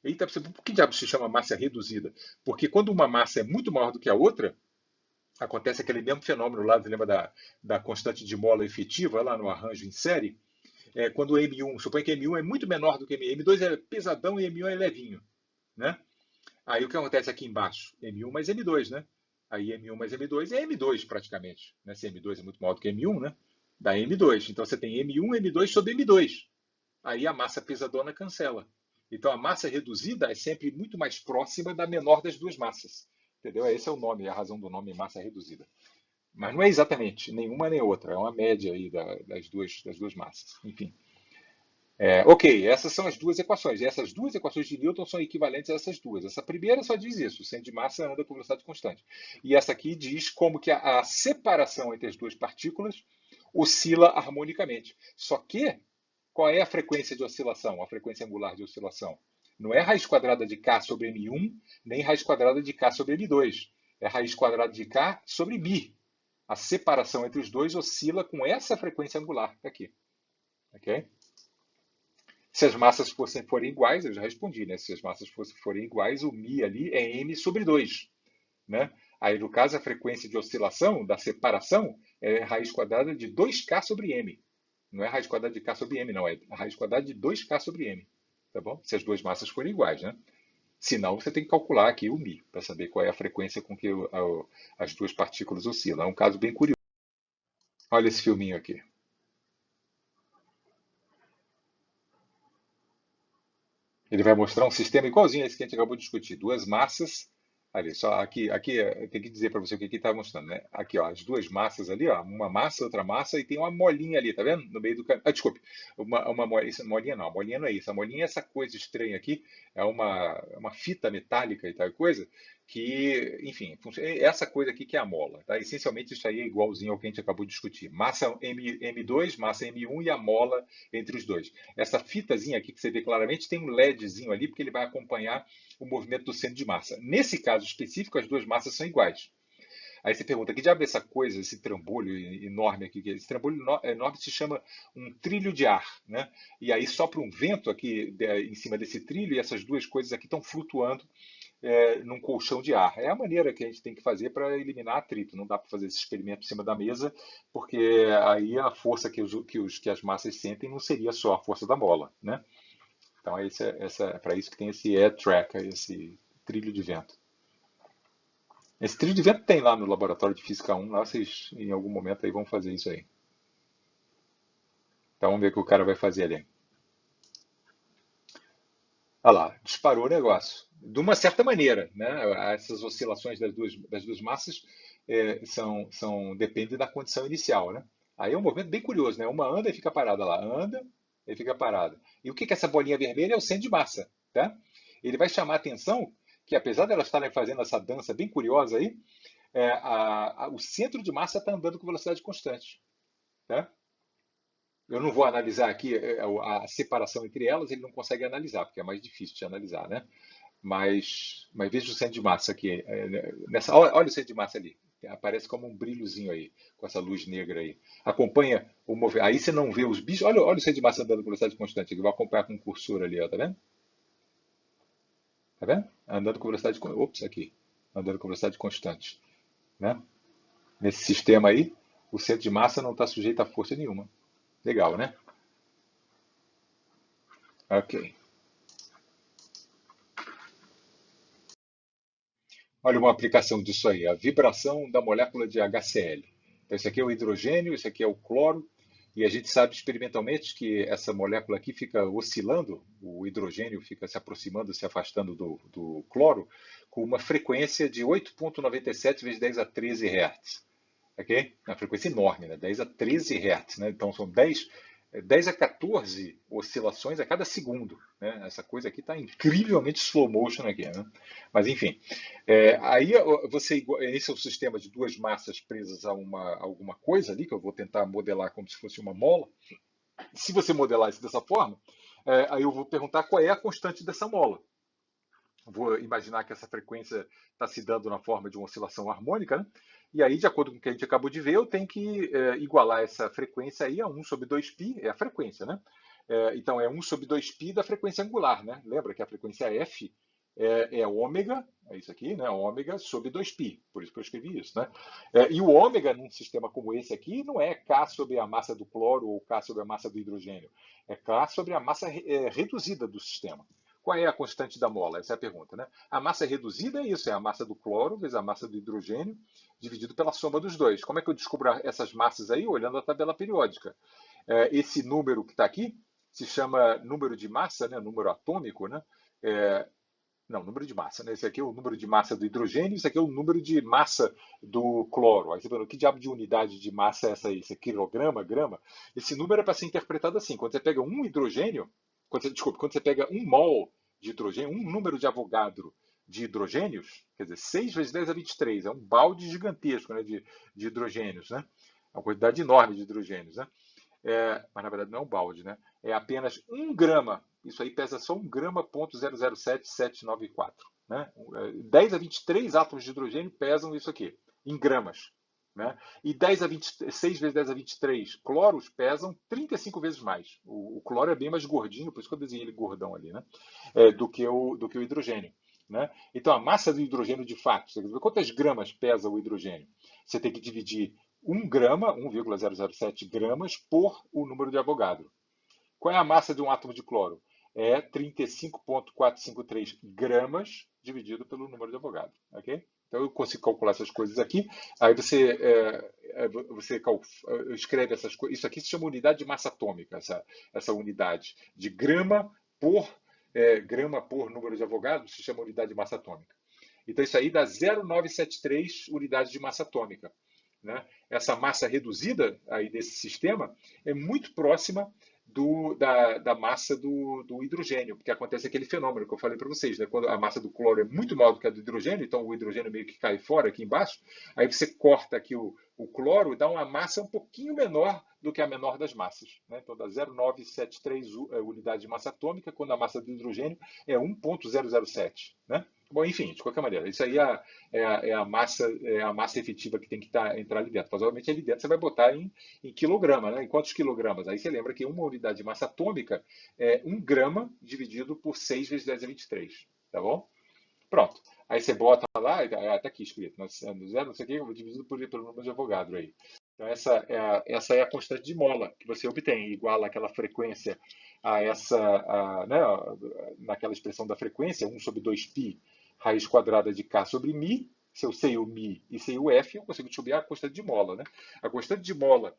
A: Eita, por que diabo se chama massa reduzida? Porque quando uma massa é muito maior do que a outra, acontece aquele mesmo fenômeno lá, você lembra da constante de mola efetiva, lá no arranjo em série? Quando o M1, suponha que M1 é muito menor do que M2, M2 é pesadão e M1 é levinho. Né? Aí o que acontece aqui embaixo? M1 mais M2, né? Aí M1 mais M2 é M2 praticamente. Né? Se M2 é muito maior do que M1, né? Dá M2. Então você tem M1, M2 sobre M2. Aí a massa pesadona cancela. Então a massa reduzida é sempre muito mais próxima da menor das duas massas. Entendeu? Esse é o nome, a razão do nome massa reduzida. Mas não é exatamente nenhuma nem outra, é uma média aí das duas massas. Enfim. Ok, essas são as duas equações. E essas duas equações de Newton são equivalentes a essas duas. Essa primeira só diz isso, o centro de massa anda com velocidade constante. E essa aqui diz como que a separação entre as duas partículas oscila harmonicamente. Só que, qual é a frequência de oscilação, a frequência angular de oscilação? Não é raiz quadrada de K sobre M1, nem raiz quadrada de K sobre M2. É raiz quadrada de K sobre μ. A separação entre os dois oscila com essa frequência angular aqui. Ok? Se as massas forem iguais, eu já respondi, né? Se as massas forem iguais, o μ ali é m sobre 2. Né? Aí, no caso, a frequência de oscilação, da separação, é raiz quadrada de 2k sobre m. Não é raiz quadrada de k sobre m, não. É a raiz quadrada de 2k sobre m. Tá bom? Se as duas massas forem iguais, né? Senão, você tem que calcular aqui o μ, para saber qual é a frequência com que as duas partículas oscilam. É um caso bem curioso. Olha esse filminho aqui. Ele vai mostrar um sistema igualzinho a esse que a gente acabou de discutir. Duas massas. Ali, só aqui tem que dizer para você o que está mostrando, né? Aqui, ó, as duas massas ali, ó, uma massa, outra massa, e tem uma molinha ali, tá vendo? No meio do caminho. Ah, desculpe, molinha não, a molinha não é isso. A molinha é essa coisa estranha aqui, é uma fita metálica e tal coisa, que, enfim, essa coisa aqui que é a mola, tá? Essencialmente isso aí é igualzinho ao que a gente acabou de discutir. Massa M2, massa M1 e a mola entre os dois. Essa fitazinha aqui que você vê claramente tem um LEDzinho ali, porque ele vai acompanhar o movimento do centro de massa. Nesse caso específico, as duas massas são iguais. Aí você pergunta, que diabo é essa coisa, esse trambolho enorme aqui? Esse trambolho enorme se chama um trilho de ar, né? E aí sopra um vento aqui em cima desse trilho e essas duas coisas aqui estão flutuando num colchão de ar. É a maneira que a gente tem que fazer para eliminar atrito. Não dá para fazer esse experimento em cima da mesa, porque aí a força que as massas sentem não seria só a força da mola, né? Então é para isso que tem esse air tracker, esse trilho de vento. Esse trilho de vento tem lá no laboratório de Física 1, lá vocês em algum momento aí vão fazer isso aí. Então vamos ver o que o cara vai fazer ali. Olha lá, disparou o negócio. De uma certa maneira, né? Essas oscilações das duas massas dependem da condição inicial, né? Aí é um movimento bem curioso, né? Uma anda e fica parada lá, anda e fica parada. E o que é essa bolinha vermelha? É o centro de massa, tá? Ele vai chamar a atenção que, apesar de elas estarem fazendo essa dança bem curiosa aí, o centro de massa está andando com velocidade constante, tá? Eu não vou analisar aqui a separação entre elas, ele não consegue analisar, porque é mais difícil de analisar, né? Mas veja o centro de massa aqui. Olha o centro de massa ali. Aparece como um brilhozinho aí, com essa luz negra aí. Acompanha o movimento. Aí você não vê os bichos. Olha o centro de massa andando com velocidade constante. Eu vou acompanhar com o cursor ali, ó, tá vendo? Tá vendo? Andando com velocidade. Ops, aqui. Andando com velocidade constante. Né? Nesse sistema aí, o centro de massa não está sujeito a força nenhuma. Legal, né? Ok. Olha uma aplicação disso aí, a vibração da molécula de HCl. Então, esse aqui é o hidrogênio, esse aqui é o cloro, e a gente sabe experimentalmente que essa molécula aqui fica oscilando, o hidrogênio fica se aproximando, se afastando do cloro, com uma frequência de 8,97 vezes 10 a 13 Hz. Ok? Uma frequência enorme, né? 10 a 13 Hz, né? Então são 10 a 14 oscilações a cada segundo, né? Essa coisa aqui está incrivelmente slow motion aqui, né? Mas enfim, aí esse é o sistema de duas massas presas a alguma coisa ali, que eu vou tentar modelar como se fosse uma mola. Se você modelar isso dessa forma, aí eu vou perguntar qual é a constante dessa mola. Vou imaginar que essa frequência está se dando na forma de uma oscilação harmônica, né? E aí, de acordo com o que a gente acabou de ver, eu tenho que igualar essa frequência aí a 1 sobre 2π, é a frequência, né? Então, é 1 sobre 2π da frequência angular, né? Lembra que a frequência f é ômega, é isso aqui, né? Ômega sobre 2π, por isso que eu escrevi isso, né? E o ômega, num sistema como esse aqui, não é K sobre a massa do cloro ou K sobre a massa do hidrogênio, é K sobre a massa reduzida do sistema. Qual é a constante da mola? Essa é a pergunta, né? A massa reduzida é isso, é a massa do cloro vezes a massa do hidrogênio, dividido pela soma dos dois. Como é que eu descubro essas massas aí? Olhando a tabela periódica. Esse número que está aqui se chama número de massa, né? Número atômico, né? Não, número de massa, né? Esse aqui é o número de massa do hidrogênio, esse aqui é o número de massa do cloro. Aí você pergunta, que diabo de unidade de massa é essa aí? Isso é quilograma, grama? Esse número é para ser interpretado assim. Quando você pega um hidrogênio, quando você pega um mol de hidrogênio, um número de Avogadro de hidrogênios, quer dizer, 6 vezes 10 a 23, é um balde gigantesco, né, de hidrogênios, né? É uma quantidade enorme de hidrogênios, né? Mas na verdade não é um balde, né? É apenas 1 grama. Isso aí pesa só 1 grama, ponto 0,07794. Né? 10 a 23 átomos de hidrogênio pesam isso aqui, em gramas. Né? E 10 a 26 vezes 10 a 23 cloros pesam 35 vezes mais. O cloro é bem mais gordinho, por isso que eu desenhei ele gordão ali, né? Do que o hidrogênio. Né? Então, a massa do hidrogênio, de fato, quantas gramas pesa o hidrogênio? Você tem que dividir 1 grama, 1,007 gramas, por o número de Avogadro. Qual é a massa de um átomo de cloro? É 35,453 gramas dividido pelo número de Avogadro. Okay? Então eu consigo calcular essas coisas aqui. Aí você escreve essas coisas. Isso aqui se chama unidade de massa atômica, essa unidade de grama por número de Avogadro se chama unidade de massa atômica. Então isso aí dá 0,973 unidades de massa atômica. Né? Essa massa reduzida aí desse sistema é muito próxima da massa do hidrogênio, porque acontece aquele fenômeno que eu falei para vocês, né? Quando a massa do cloro é muito maior do que a do hidrogênio, então o hidrogênio meio que cai fora aqui embaixo, aí você corta aqui o cloro e dá uma massa um pouquinho menor do que a menor das massas. Né? Então dá 0,973 unidades de massa atômica, quando a massa do hidrogênio é 1,007. Né? Bom, enfim, de qualquer maneira, isso aí é a massa efetiva que tem que entrar ali dentro. Mas, obviamente, ali dentro você vai botar em quilograma, né? Em quantos quilogramas? Aí você lembra que uma unidade de massa atômica é 1 grama dividido por 6 vezes 10 a 23. Tá bom? Pronto. Aí você bota lá, está aqui escrito, no zero, não sei o que, dividido pelo número de Avogadro aí. Então, essa é a constante de mola que você obtém, igual àquela frequência a né, naquela expressão da frequência, 1 sobre 2π raiz quadrada de K sobre μ. Se eu sei o μ e sei o F, eu consigo descobrir a constante de mola. Né? A constante de mola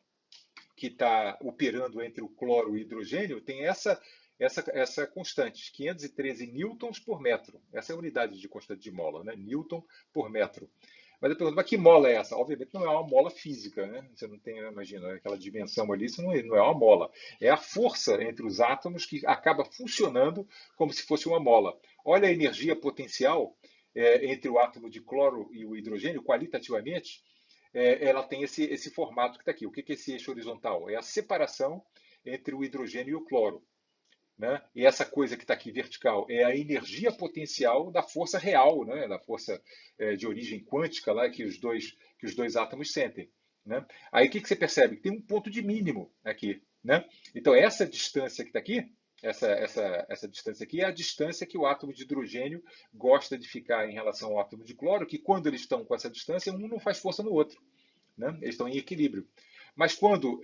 A: que está operando entre o cloro e o hidrogênio tem essa constante, 513 newtons por metro. Essa é a unidade de constante de mola, né? Newton por metro. Mas eu pergunto, mas que mola é essa? Obviamente não é uma mola física, né? Você não tem, imagina, aquela dimensão ali, isso não é uma mola. É a força entre os átomos que acaba funcionando como se fosse uma mola. Olha a energia potencial entre o átomo de cloro e o hidrogênio, qualitativamente, ela tem esse formato que está aqui. O que é esse eixo horizontal? É a separação entre o hidrogênio e o cloro. Né? E essa coisa que está aqui vertical é a energia potencial da força real, né? Da força de origem quântica lá que os dois átomos sentem. Né? Aí o que você percebe? Tem um ponto de mínimo aqui. Né? Então essa distância que está aqui, essa distância aqui é a distância que o átomo de hidrogênio gosta de ficar em relação ao átomo de cloro, que quando eles estão com essa distância, um não faz força no outro. Né? Eles estão em equilíbrio. Mas quando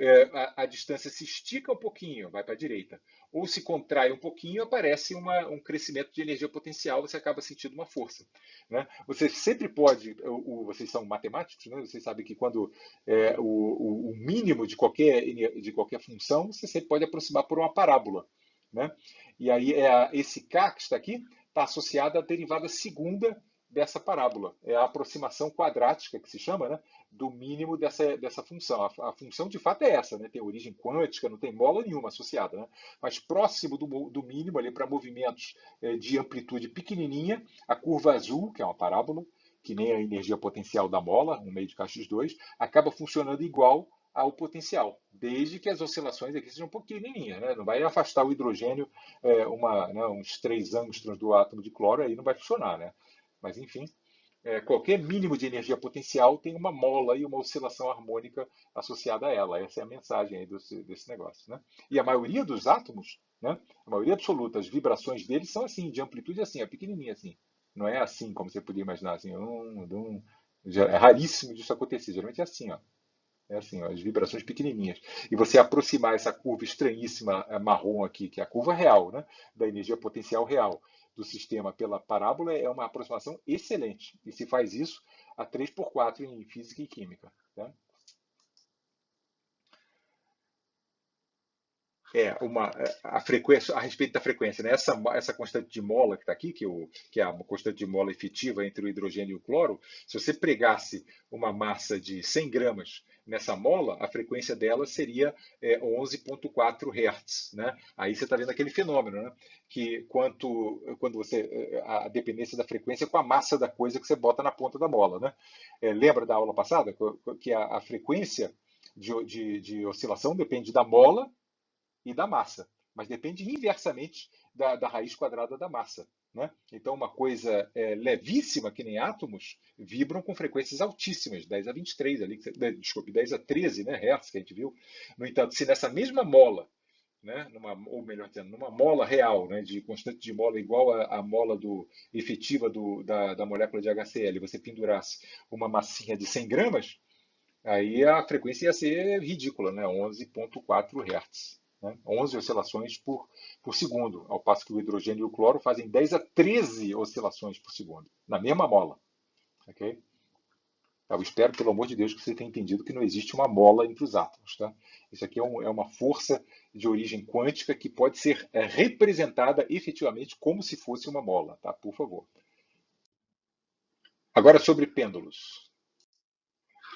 A: a distância se estica um pouquinho, vai para a direita, ou se contrai um pouquinho, aparece um crescimento de energia potencial, você acaba sentindo uma força. Né? Você sempre pode, vocês são matemáticos, né? Vocês sabem que quando o mínimo de qualquer função, você sempre pode aproximar por uma parábola. Né? E aí esse K que está aqui está associado à derivada segunda dessa parábola. É a aproximação quadrática, que se chama, né, do mínimo dessa função. A função, de fato, é essa, né, tem origem quântica, não tem mola nenhuma associada. Né, mas próximo do mínimo, ali para movimentos de amplitude pequenininha, a curva azul, que é uma parábola, que nem a energia potencial da mola, um meio de K(x)2, acaba funcionando igual ao potencial, desde que as oscilações aqui sejam um pouquinho pequenininhas. Né, não vai afastar o hidrogênio uns 3 angstroms do átomo de cloro, aí não vai funcionar. Né? Mas, enfim, qualquer mínimo de energia potencial tem uma mola e uma oscilação harmônica associada a ela. Essa é a mensagem aí desse negócio. Né? E a maioria dos átomos, né, a maioria absoluta, as vibrações deles são assim, de amplitude assim, é pequenininha assim. Não é assim como você podia imaginar, assim, é raríssimo disso acontecer. Geralmente é assim, ó. É assim, ó, as vibrações pequenininhas. E você aproximar essa curva estranhíssima marrom aqui, que é a curva real, né, da energia potencial real do sistema pela parábola, é uma aproximação excelente. E se faz isso a 3 por 4 em física e química. Tá? A frequência, a respeito da frequência, né? Essa constante de mola que está aqui, que é a constante de mola efetiva entre o hidrogênio e o cloro, se você pregasse uma massa de 100 gramas nessa mola, a frequência dela seria 11,4 Hz. Né? Aí você está vendo aquele fenômeno, né? Que quando a dependência da frequência com a massa da coisa que você bota na ponta da mola. Né? Lembra da aula passada que a frequência de oscilação depende da mola e da massa, mas depende inversamente da raiz quadrada da massa. Né? Então, uma coisa levíssima, que nem átomos, vibram com frequências altíssimas, 10 a 23, ali, desculpe, 10 a 13 né, Hz, que a gente viu. No entanto, se nessa mesma mola, né, ou melhor dizendo, numa mola real, né, de constante de mola igual à mola efetiva da molécula de HCl, você pendurasse uma massinha de 100 gramas, aí a frequência ia ser ridícula, né, 11,4 Hz. Né? 11 oscilações por segundo, ao passo que o hidrogênio e o cloro fazem 10 a 13 oscilações por segundo, na mesma mola. Okay? Eu espero, pelo amor de Deus, que você tenha entendido que não existe uma mola entre os átomos. Tá? Isso aqui é uma força de origem quântica que pode ser representada efetivamente como se fosse uma mola. Tá? Por favor. Agora sobre pêndulos.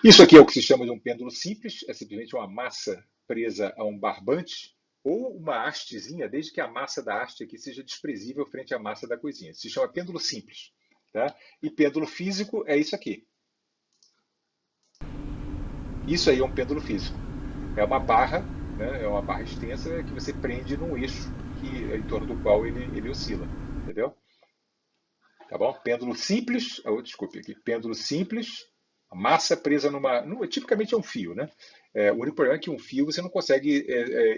A: Isso aqui é o que se chama de um pêndulo simples, é simplesmente uma massa presa a um barbante ou uma hastezinha, desde que a massa da haste aqui seja desprezível frente à massa da coisinha. Se chama pêndulo simples. Tá? E pêndulo físico é isso aqui. Isso aí é um pêndulo físico. É uma barra, né? É uma barra extensa que você prende num eixo em torno do qual ele oscila. Entendeu? Tá bom? Pêndulo simples, desculpe aqui, pêndulo simples, a massa presa tipicamente é um fio, né? O único problema é que um fio você não consegue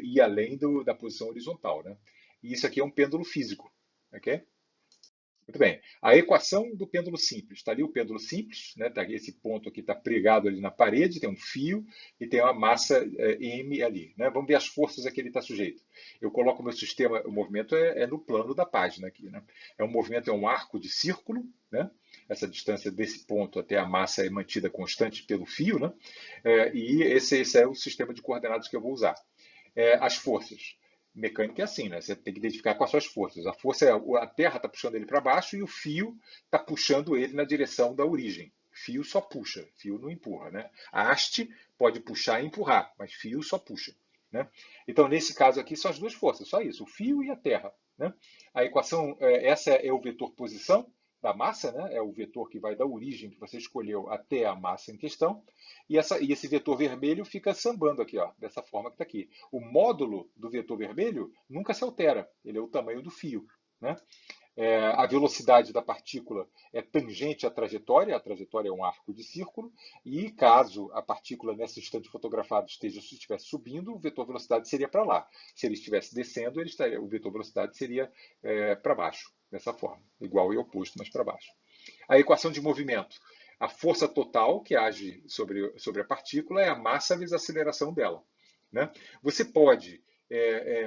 A: ir além da posição horizontal, né? E isso aqui é um pêndulo físico, ok? Muito bem. A equação do pêndulo simples. Está ali o pêndulo simples, né? Esse ponto aqui está pregado ali na parede, tem um fio e tem uma massa M ali. Né? Vamos ver as forças a que ele está sujeito. Eu coloco o meu sistema, o movimento é no plano da página aqui. Né? É um movimento, é um arco de círculo, né? Essa distância desse ponto até a massa é mantida constante pelo fio, né? E esse é o sistema de coordenadas que eu vou usar. As forças. Mecânica é assim, né? Você tem que identificar com as suas forças. A força a Terra está puxando ele para baixo e o fio está puxando ele na direção da origem. Fio só puxa, fio não empurra, né? A haste pode puxar e empurrar, mas fio só puxa. Né? Então, nesse caso aqui, são as duas forças, só isso, o fio e a Terra. Né? A equação, essa é o vetor posição, da massa, né? É o vetor que vai da origem que você escolheu até a massa em questão. E esse vetor vermelho fica sambando aqui, ó, dessa forma que está aqui. O módulo do vetor vermelho nunca se altera, ele é o tamanho do fio, né? A velocidade da partícula é tangente à trajetória é um arco de círculo, e caso a partícula, nesse instante fotografado, estivesse subindo, o vetor velocidade seria para lá. Se ele estivesse descendo, o vetor velocidade seria para baixo, dessa forma, igual e oposto, mas para baixo. A equação de movimento. A força total que age sobre a partícula é a massa vezes a aceleração dela, né? Você pode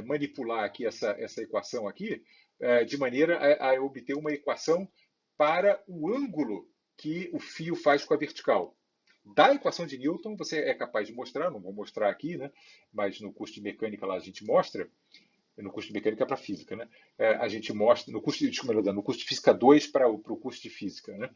A: manipular aqui essa equação aqui de maneira a obter uma equação para o ângulo que o fio faz com a vertical. Da equação de Newton, você é capaz de mostrar, não vou mostrar aqui, né? Mas no curso de mecânica lá a gente mostra, no curso de mecânica para física, né? A gente mostra, no curso de física 2 para o curso de física, né?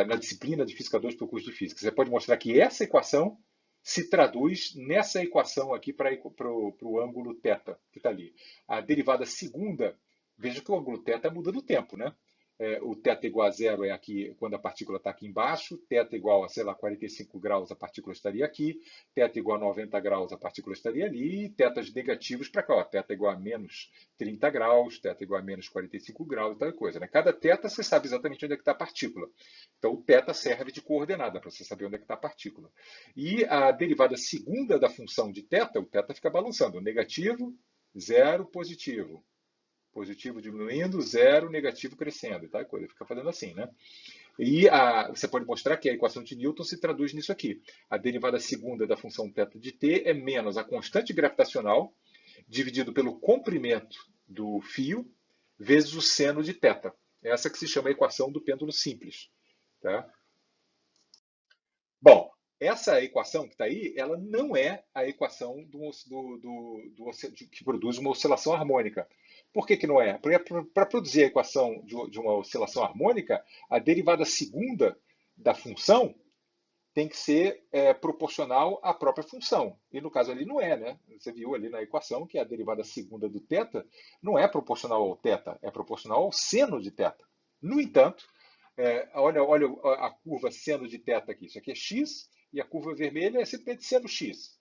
A: Na disciplina de física 2 para o curso de física. Você pode mostrar que essa equação se traduz nessa equação aqui para o ângulo θ, que está ali. A derivada segunda, veja que o ângulo θ muda no tempo, né? O θ igual a zero é aqui quando a partícula está aqui embaixo, θ igual a, sei lá, 45 graus, a partícula estaria aqui, θ igual a 90 graus, a partícula estaria ali, e θs negativos para cá, ó, θ igual a menos 30 graus, θ igual a menos 45 graus e tal coisa, né? Cada θ você sabe exatamente onde é que está a partícula. Então, o θ serve de coordenada para você saber onde é que está a partícula. E a derivada segunda da função de θ, o θ fica balançando, negativo, zero, positivo. Positivo diminuindo, zero, negativo crescendo, tá? A coisa fica fazendo assim, né? E você pode mostrar que a equação de Newton se traduz nisso aqui. A derivada segunda da função θ de t é menos a constante gravitacional dividido pelo comprimento do fio vezes o seno de θ. Essa que se chama a equação do pêndulo simples. Tá? Bom, essa equação que está aí, ela não é a equação que produz uma oscilação harmônica. Por que não é? Porque para produzir a equação de uma oscilação harmônica, a derivada segunda da função tem que ser proporcional à própria função. E no caso ali não é, né? Você viu ali na equação que a derivada segunda do θ não é proporcional ao θ, é proporcional ao seno de θ. No entanto, olha a curva seno de θ aqui. Isso aqui é x e a curva vermelha é simplesmente seno x.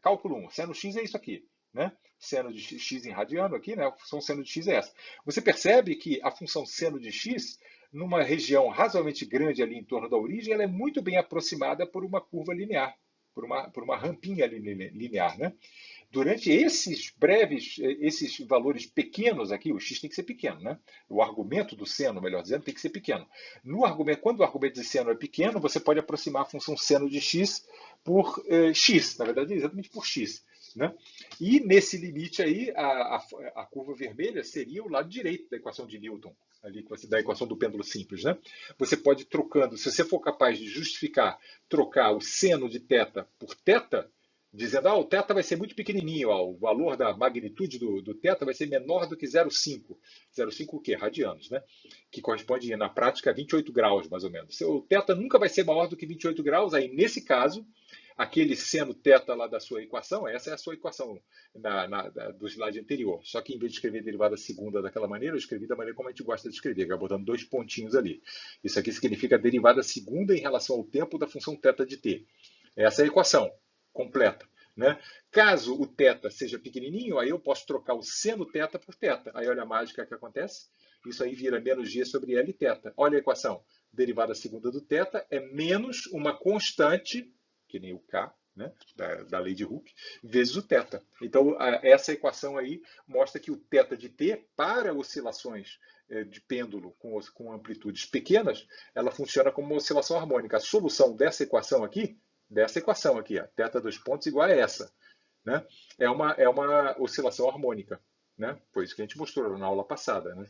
A: Cálculo 1. Seno x é isso aqui. Né? Seno de x em radiano aqui, né? A função seno de x é essa. Você percebe que a função seno de x, numa região razoavelmente grande ali em torno da origem, ela é muito bem aproximada por uma curva linear, por uma rampinha linear. Né? Durante esses valores pequenos aqui, o x tem que ser pequeno, né? O argumento do seno, melhor dizendo, tem que ser pequeno. Quando o argumento de seno é pequeno, você pode aproximar a função seno de x por x, na verdade, exatamente por x. Né? E nesse limite aí, a curva vermelha seria o lado direito da equação de Newton, ali da equação do pêndulo simples. Né? Você pode ir trocando, se você for capaz de justificar, trocar o seno de θ por θ, dizendo o θ vai ser muito pequenininho, o valor da magnitude do θ vai ser menor do que 0,5. 0,5 o quê? Radianos, né? Que corresponde, na prática, a 28 graus, mais ou menos. O θ nunca vai ser maior do que 28 graus, aí, nesse caso, aquele seno θ lá da sua equação, essa é a sua equação do slide anterior. Só que em vez de escrever a derivada segunda daquela maneira, eu escrevi da maneira como a gente gosta de escrever, botando dois pontinhos ali. Isso aqui significa a derivada segunda em relação ao tempo da função θ de t. Essa é a equação completa. Né? Caso o θ seja pequenininho, aí eu posso trocar o seno θ por θ. Aí olha a mágica que acontece. Isso aí vira menos g sobre L θ. Olha a equação. Derivada segunda do θ é menos uma constante, que nem o K, né, da lei de Hooke, vezes o θ. Então, essa equação aí mostra que o θ de t, para oscilações de pêndulo com amplitudes pequenas, ela funciona como uma oscilação harmônica. A solução dessa equação aqui, ó, θ dos pontos igual a essa, né, é uma oscilação harmônica. Né? Foi isso que a gente mostrou na aula passada. Né?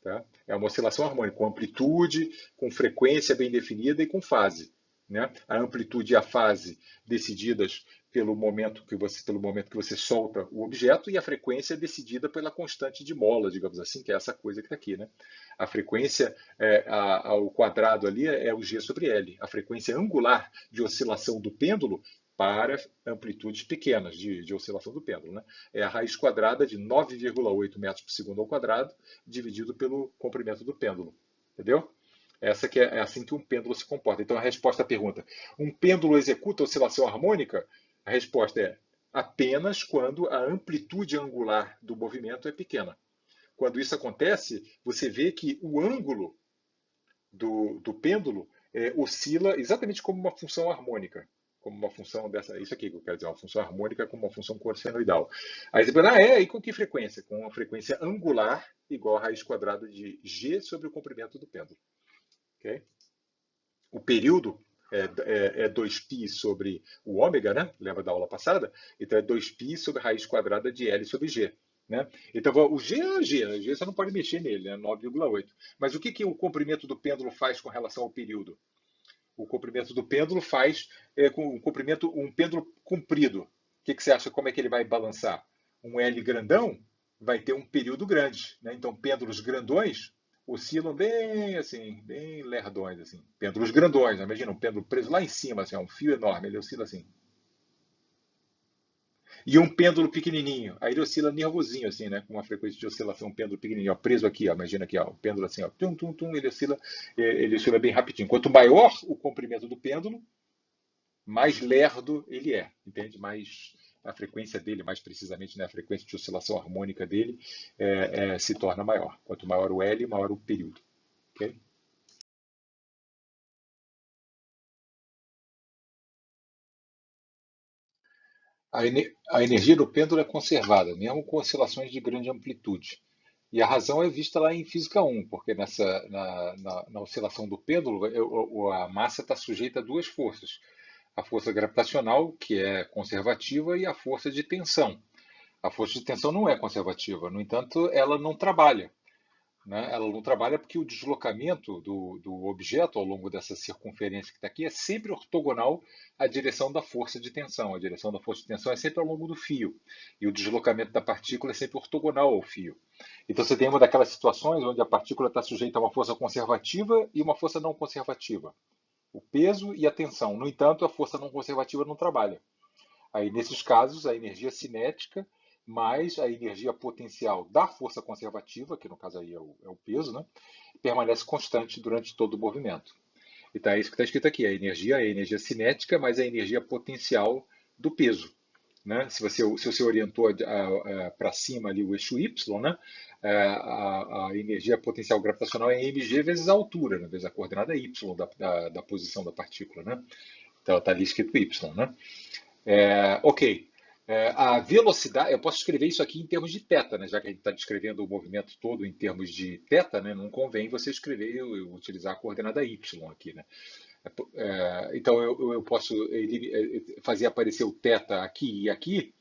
A: Tá? É uma oscilação harmônica, com amplitude, com frequência bem definida e com fase. Né? A amplitude e a fase decididas pelo momento que você solta o objeto, e a frequência decidida pela constante de mola, digamos assim, que é essa coisa que está aqui. Né? A frequência ao quadrado ali é o g sobre L. A frequência angular de oscilação do pêndulo para amplitudes pequenas de oscilação do pêndulo. Né? É a raiz quadrada de 9,8 metros por segundo ao quadrado, dividido pelo comprimento do pêndulo. Entendeu? Essa que é assim que um pêndulo se comporta. Então a resposta à pergunta: um pêndulo executa oscilação harmônica? A resposta é apenas quando a amplitude angular do movimento é pequena. Quando isso acontece, você vê que o ângulo do pêndulo oscila exatamente como uma função harmônica, como uma função dessa, isso aqui que eu quero dizer, uma função harmônica como uma função cossenoidal. Aí você fala, e com que frequência? Com uma frequência angular igual a raiz quadrada de g sobre o comprimento do pêndulo. Okay? O período é 2π sobre o ômega, né? Lembra da aula passada? Então é 2π sobre a raiz quadrada de L sobre G. Né? Então o G é G, né? G você não pode mexer nele, né? 9,8. Mas o que o comprimento do pêndulo faz com relação ao período? O comprimento do pêndulo faz com um pêndulo comprido. O que você acha? Como é que ele vai balançar? Um L grandão vai ter um período grande. Né? Então, pêndulos grandões oscilam bem assim, bem lerdões. Assim. Pêndulos grandões, né? Imagina um pêndulo preso lá em cima, assim, um fio enorme, ele oscila assim. E um pêndulo pequenininho, aí ele oscila nervosinho, assim, né? Com uma frequência de oscilação, um pêndulo pequenininho, ó, preso aqui, ó, imagina aqui, ó, o pêndulo assim, ó, tum, tum, tum, ele oscila bem rapidinho. Quanto maior o comprimento do pêndulo, mais lerdo ele é, entende? Mais a frequência dele, mais precisamente, né, a frequência de oscilação harmônica dele se torna maior. Quanto maior o L, maior o período. Okay? A energia do pêndulo é conservada, mesmo com oscilações de grande amplitude. E a razão é vista lá em Física 1, porque na oscilação do pêndulo, a massa está sujeita a duas forças. A força gravitacional, que é conservativa, e a força de tensão. A força de tensão não é conservativa, no entanto, ela não trabalha. Né? Ela não trabalha porque o deslocamento do objeto ao longo dessa circunferência que está aqui é sempre ortogonal à direção da força de tensão. A direção da força de tensão é sempre ao longo do fio. E o deslocamento da partícula é sempre ortogonal ao fio. Então você tem uma daquelas situações onde a partícula está sujeita a uma força conservativa e uma força não conservativa. O peso e a tensão. No entanto, a força não conservativa não trabalha. Aí, nesses casos, a energia cinética mais a energia potencial da força conservativa, que no caso aí é o peso, né, permanece constante durante todo o movimento. Então é isso que está escrito aqui: a energia cinética mais a energia potencial do peso. Né? Se você orientou para cima ali o eixo Y, né? A energia potencial gravitacional é mg vezes a altura, né? Vezes a coordenada y da posição da partícula. Né? Então está ali escrito y. Né? Ok. A velocidade, eu posso escrever isso aqui em termos de θ, né? Já que a gente está descrevendo o movimento todo em termos de θ, né? Não convém você escrever e utilizar a coordenada y aqui, né? Então eu posso fazer aparecer o θ aqui e aqui,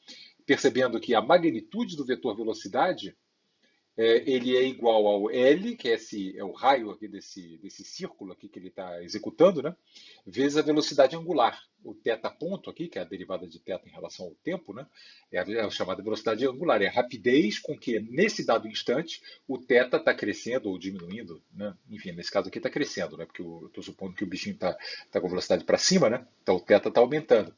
A: percebendo que a magnitude do vetor velocidade ele é igual ao L, que é o raio aqui desse círculo aqui que ele está executando, né? Vezes a velocidade angular. O θ ponto aqui, que é a derivada de θ em relação ao tempo, né? É a chamada velocidade angular. É a rapidez com que, nesse dado instante, o θ está crescendo ou diminuindo, né? Enfim, nesse caso aqui está crescendo, né? Porque eu estou supondo que o bichinho está com velocidade para cima, né? Então o θ está aumentando.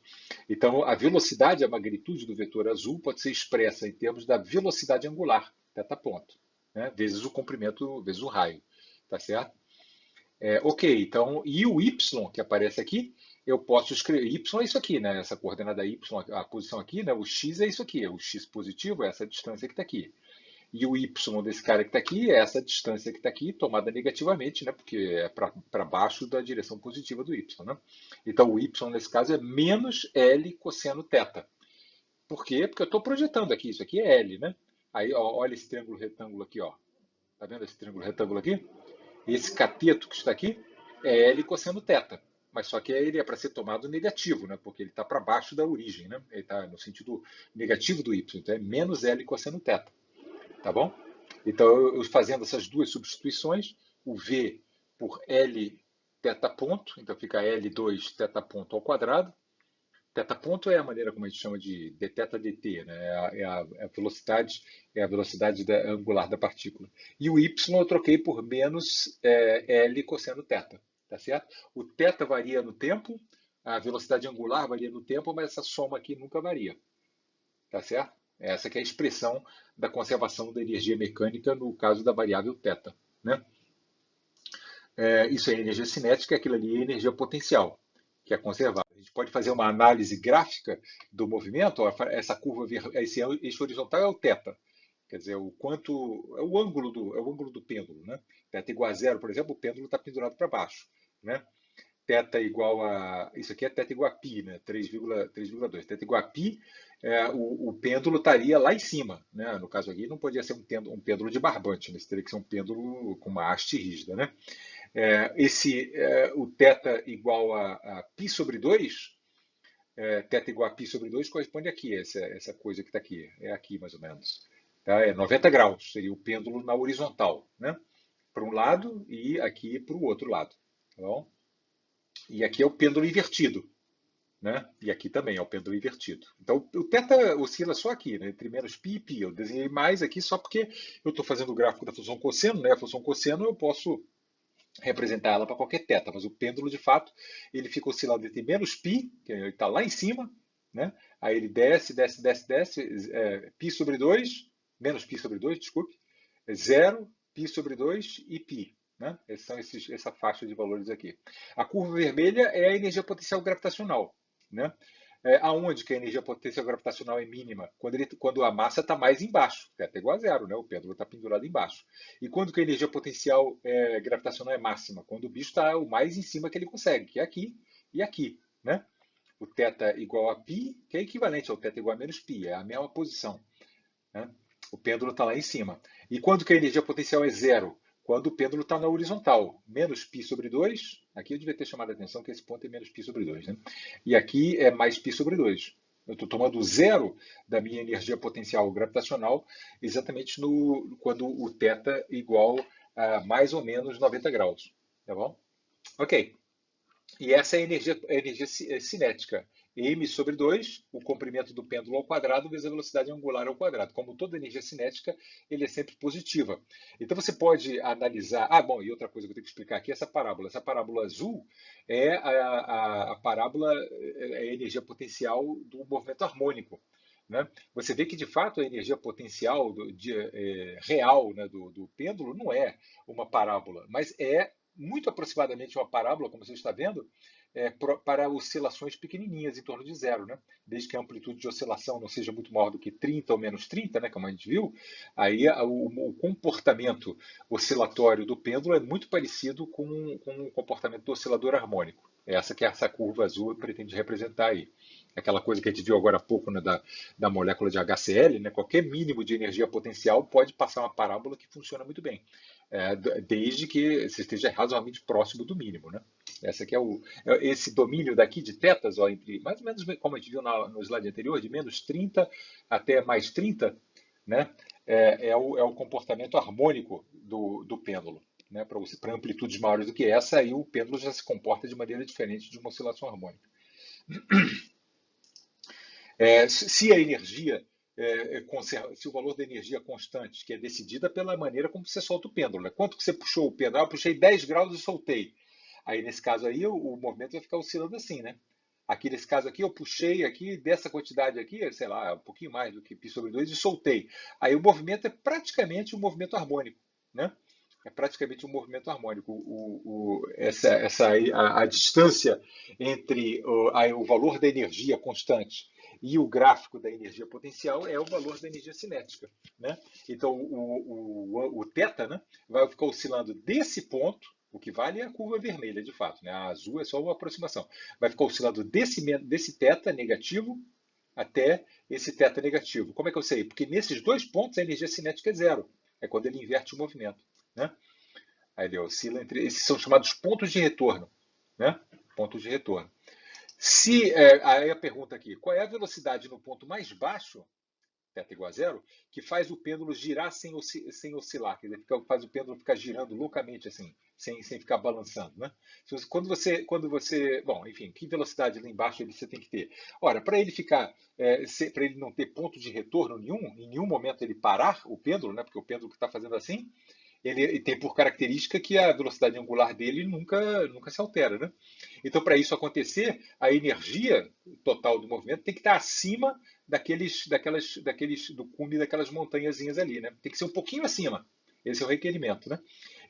A: Então a velocidade, a magnitude do vetor azul pode ser expressa em termos da velocidade angular, θ ponto, né? Vezes o comprimento, vezes o raio, tá certo? Ok, então, e o y que aparece aqui, eu posso escrever, y é isso aqui, né? Essa coordenada y, a posição aqui, né? O x é isso aqui, o x positivo é essa distância que está aqui. E o y desse cara que está aqui é essa distância que está aqui, tomada negativamente, né? Porque é para baixo da direção positiva do y, né? Então o y nesse caso é menos L cosseno θ. Por quê? Porque eu estou projetando aqui, isso aqui é L, né? Aí, ó, olha esse triângulo retângulo aqui, ó. Tá vendo esse triângulo retângulo aqui? Esse cateto que está aqui é L cosseno θ. Mas só que ele é para ser tomado negativo, né? Porque ele está para baixo da origem, né? Ele está no sentido negativo do y. Então é menos L cosseno θ. Tá bom? Então, eu fazendo essas duas substituições, o V por L θ ponto, então fica L2 θ ponto ao quadrado. Θ ponto é a maneira como a gente chama de dθ dt, né? É a velocidade angular da partícula. E o y eu troquei por menos L cosseno θ, tá certo? O θ varia no tempo, a velocidade angular varia no tempo, mas essa soma aqui nunca varia, tá certo? Essa que é a expressão da conservação da energia mecânica no caso da variável θ, né? Isso é energia cinética, aquilo ali é energia potencial, que é conservada. A gente pode fazer uma análise gráfica do movimento, ó, essa curva, esse eixo horizontal é o θ, quer dizer, o quanto, é o ângulo do pêndulo, né? Θ igual a zero, por exemplo, o pêndulo está pendurado para baixo, né? Θ igual a, isso aqui é θ igual a π, né? 3,2. Θ igual a π, o pêndulo estaria lá em cima, né? No caso aqui não podia ser um pêndulo de barbante, né? Isso teria que ser um pêndulo com uma haste rígida, né? O θ igual a π sobre 2, θ igual a π sobre 2 corresponde aqui, essa coisa que está aqui, é aqui mais ou menos. Tá? É 90 graus, seria o pêndulo na horizontal, né? Para um lado e aqui para o outro lado. Tá bom? E aqui é o pêndulo invertido, né? E aqui também é o pêndulo invertido. Então o θ oscila só aqui, né? Entre menos π e π. Eu desenhei mais aqui só porque eu estou fazendo o gráfico da função cosseno, né? A função cosseno eu posso representar ela para qualquer θ, mas o pêndulo, de fato, ele fica oscilando entre menos π, que ele está lá em cima, né? Aí ele desce, desce, desce, desce, π sobre 2, menos π sobre 2, desculpe, 0, π sobre 2 e π. Né? Essa faixa de valores aqui. A curva vermelha é a energia potencial gravitacional. Né? Aonde que a energia potencial gravitacional é mínima? Quando a massa está mais embaixo, θ igual a zero, né? O pêndulo está pendurado embaixo. E quando que a energia potencial gravitacional é máxima? Quando o bicho está o mais em cima que ele consegue, que é aqui e aqui. Né? O θ igual a π, que é equivalente ao θ igual a menos π, é a mesma posição. Né? O pêndulo está lá em cima. E quando que a energia potencial é zero? Quando o pêndulo está na horizontal. Menos π sobre 2. Aqui eu devia ter chamado a atenção que esse ponto é menos π sobre 2. Né? E aqui é mais π sobre 2. Eu estou tomando zero da minha energia potencial gravitacional exatamente quando o θ igual a mais ou menos 90 graus. Tá bom? Ok. E essa é a energia cinética. M sobre 2, o comprimento do pêndulo ao quadrado, vezes a velocidade angular ao quadrado. Como toda energia cinética, ele é sempre positiva. Então você pode analisar. Ah, bom, e outra coisa que eu tenho que explicar aqui é essa parábola. Essa parábola azul é a parábola, é a energia potencial do movimento harmônico. Né? Você vê que, de fato, a energia potencial real, né, do pêndulo não é uma parábola, mas é muito aproximadamente uma parábola, como você está vendo, para oscilações pequenininhas, em torno de zero. Né? Desde que a amplitude de oscilação não seja muito maior do que 30 ou menos 30, né, como a gente viu, aí o comportamento oscilatório do pêndulo é muito parecido com o comportamento do oscilador harmônico. Essa que é essa curva azul pretende representar aí. Aquela coisa que a gente viu agora há pouco, né, da molécula de HCl, né, qualquer mínimo de energia potencial pode passar uma parábola que funciona muito bem, desde que você esteja razoavelmente próximo do mínimo. Né? Essa aqui esse domínio daqui de tetas, ó, entre mais ou menos como a gente viu no slide anterior, de menos 30 até mais 30, né, é o comportamento harmônico do pêndulo. Né, para amplitudes maiores do que essa, aí o pêndulo já se comporta de maneira diferente de uma oscilação harmônica. Se a energia, se o valor da energia constante, que é decidida pela maneira como você solta o pêndulo, né? Quanto que você puxou o pêndulo? Eu puxei 10 graus e soltei. Aí, nesse caso aí, o movimento vai ficar oscilando assim, né? Aqui, nesse caso aqui, eu puxei aqui dessa quantidade aqui, sei lá, um pouquinho mais do que π sobre 2 e soltei. Aí o movimento é praticamente um movimento harmônico, né? É praticamente um movimento harmônico. A distância entre o valor da energia constante e o gráfico da energia potencial é o valor da energia cinética. Né? Então, o θ, né, vai ficar oscilando desse ponto, o que vale é a curva vermelha, de fato. Né? A azul é só uma aproximação. Vai ficar oscilando desse θ negativo até esse θ negativo. Como é que eu sei? Porque nesses dois pontos a energia cinética é zero. É quando ele inverte o movimento. Né? Aí ele oscila entre. Esses são chamados pontos de retorno. Né? Pontos de retorno. Aí a pergunta aqui: qual é a velocidade no ponto mais baixo, θ igual a zero, que faz o pêndulo girar sem oscilar? Quer dizer, faz o pêndulo ficar girando loucamente assim, sem ficar balançando. Né? Bom, enfim, que velocidade lá embaixo você tem que ter? Ora, para ele para ele não ter ponto de retorno nenhum, em nenhum momento ele parar o pêndulo, né? Porque o pêndulo que está fazendo assim, ele tem por característica que a velocidade angular dele nunca se altera. Né? Então, para isso acontecer, a energia total do movimento tem que estar acima do cume daquelas montanhazinhas ali. Né? Tem que ser um pouquinho acima. Esse é o requerimento. Né?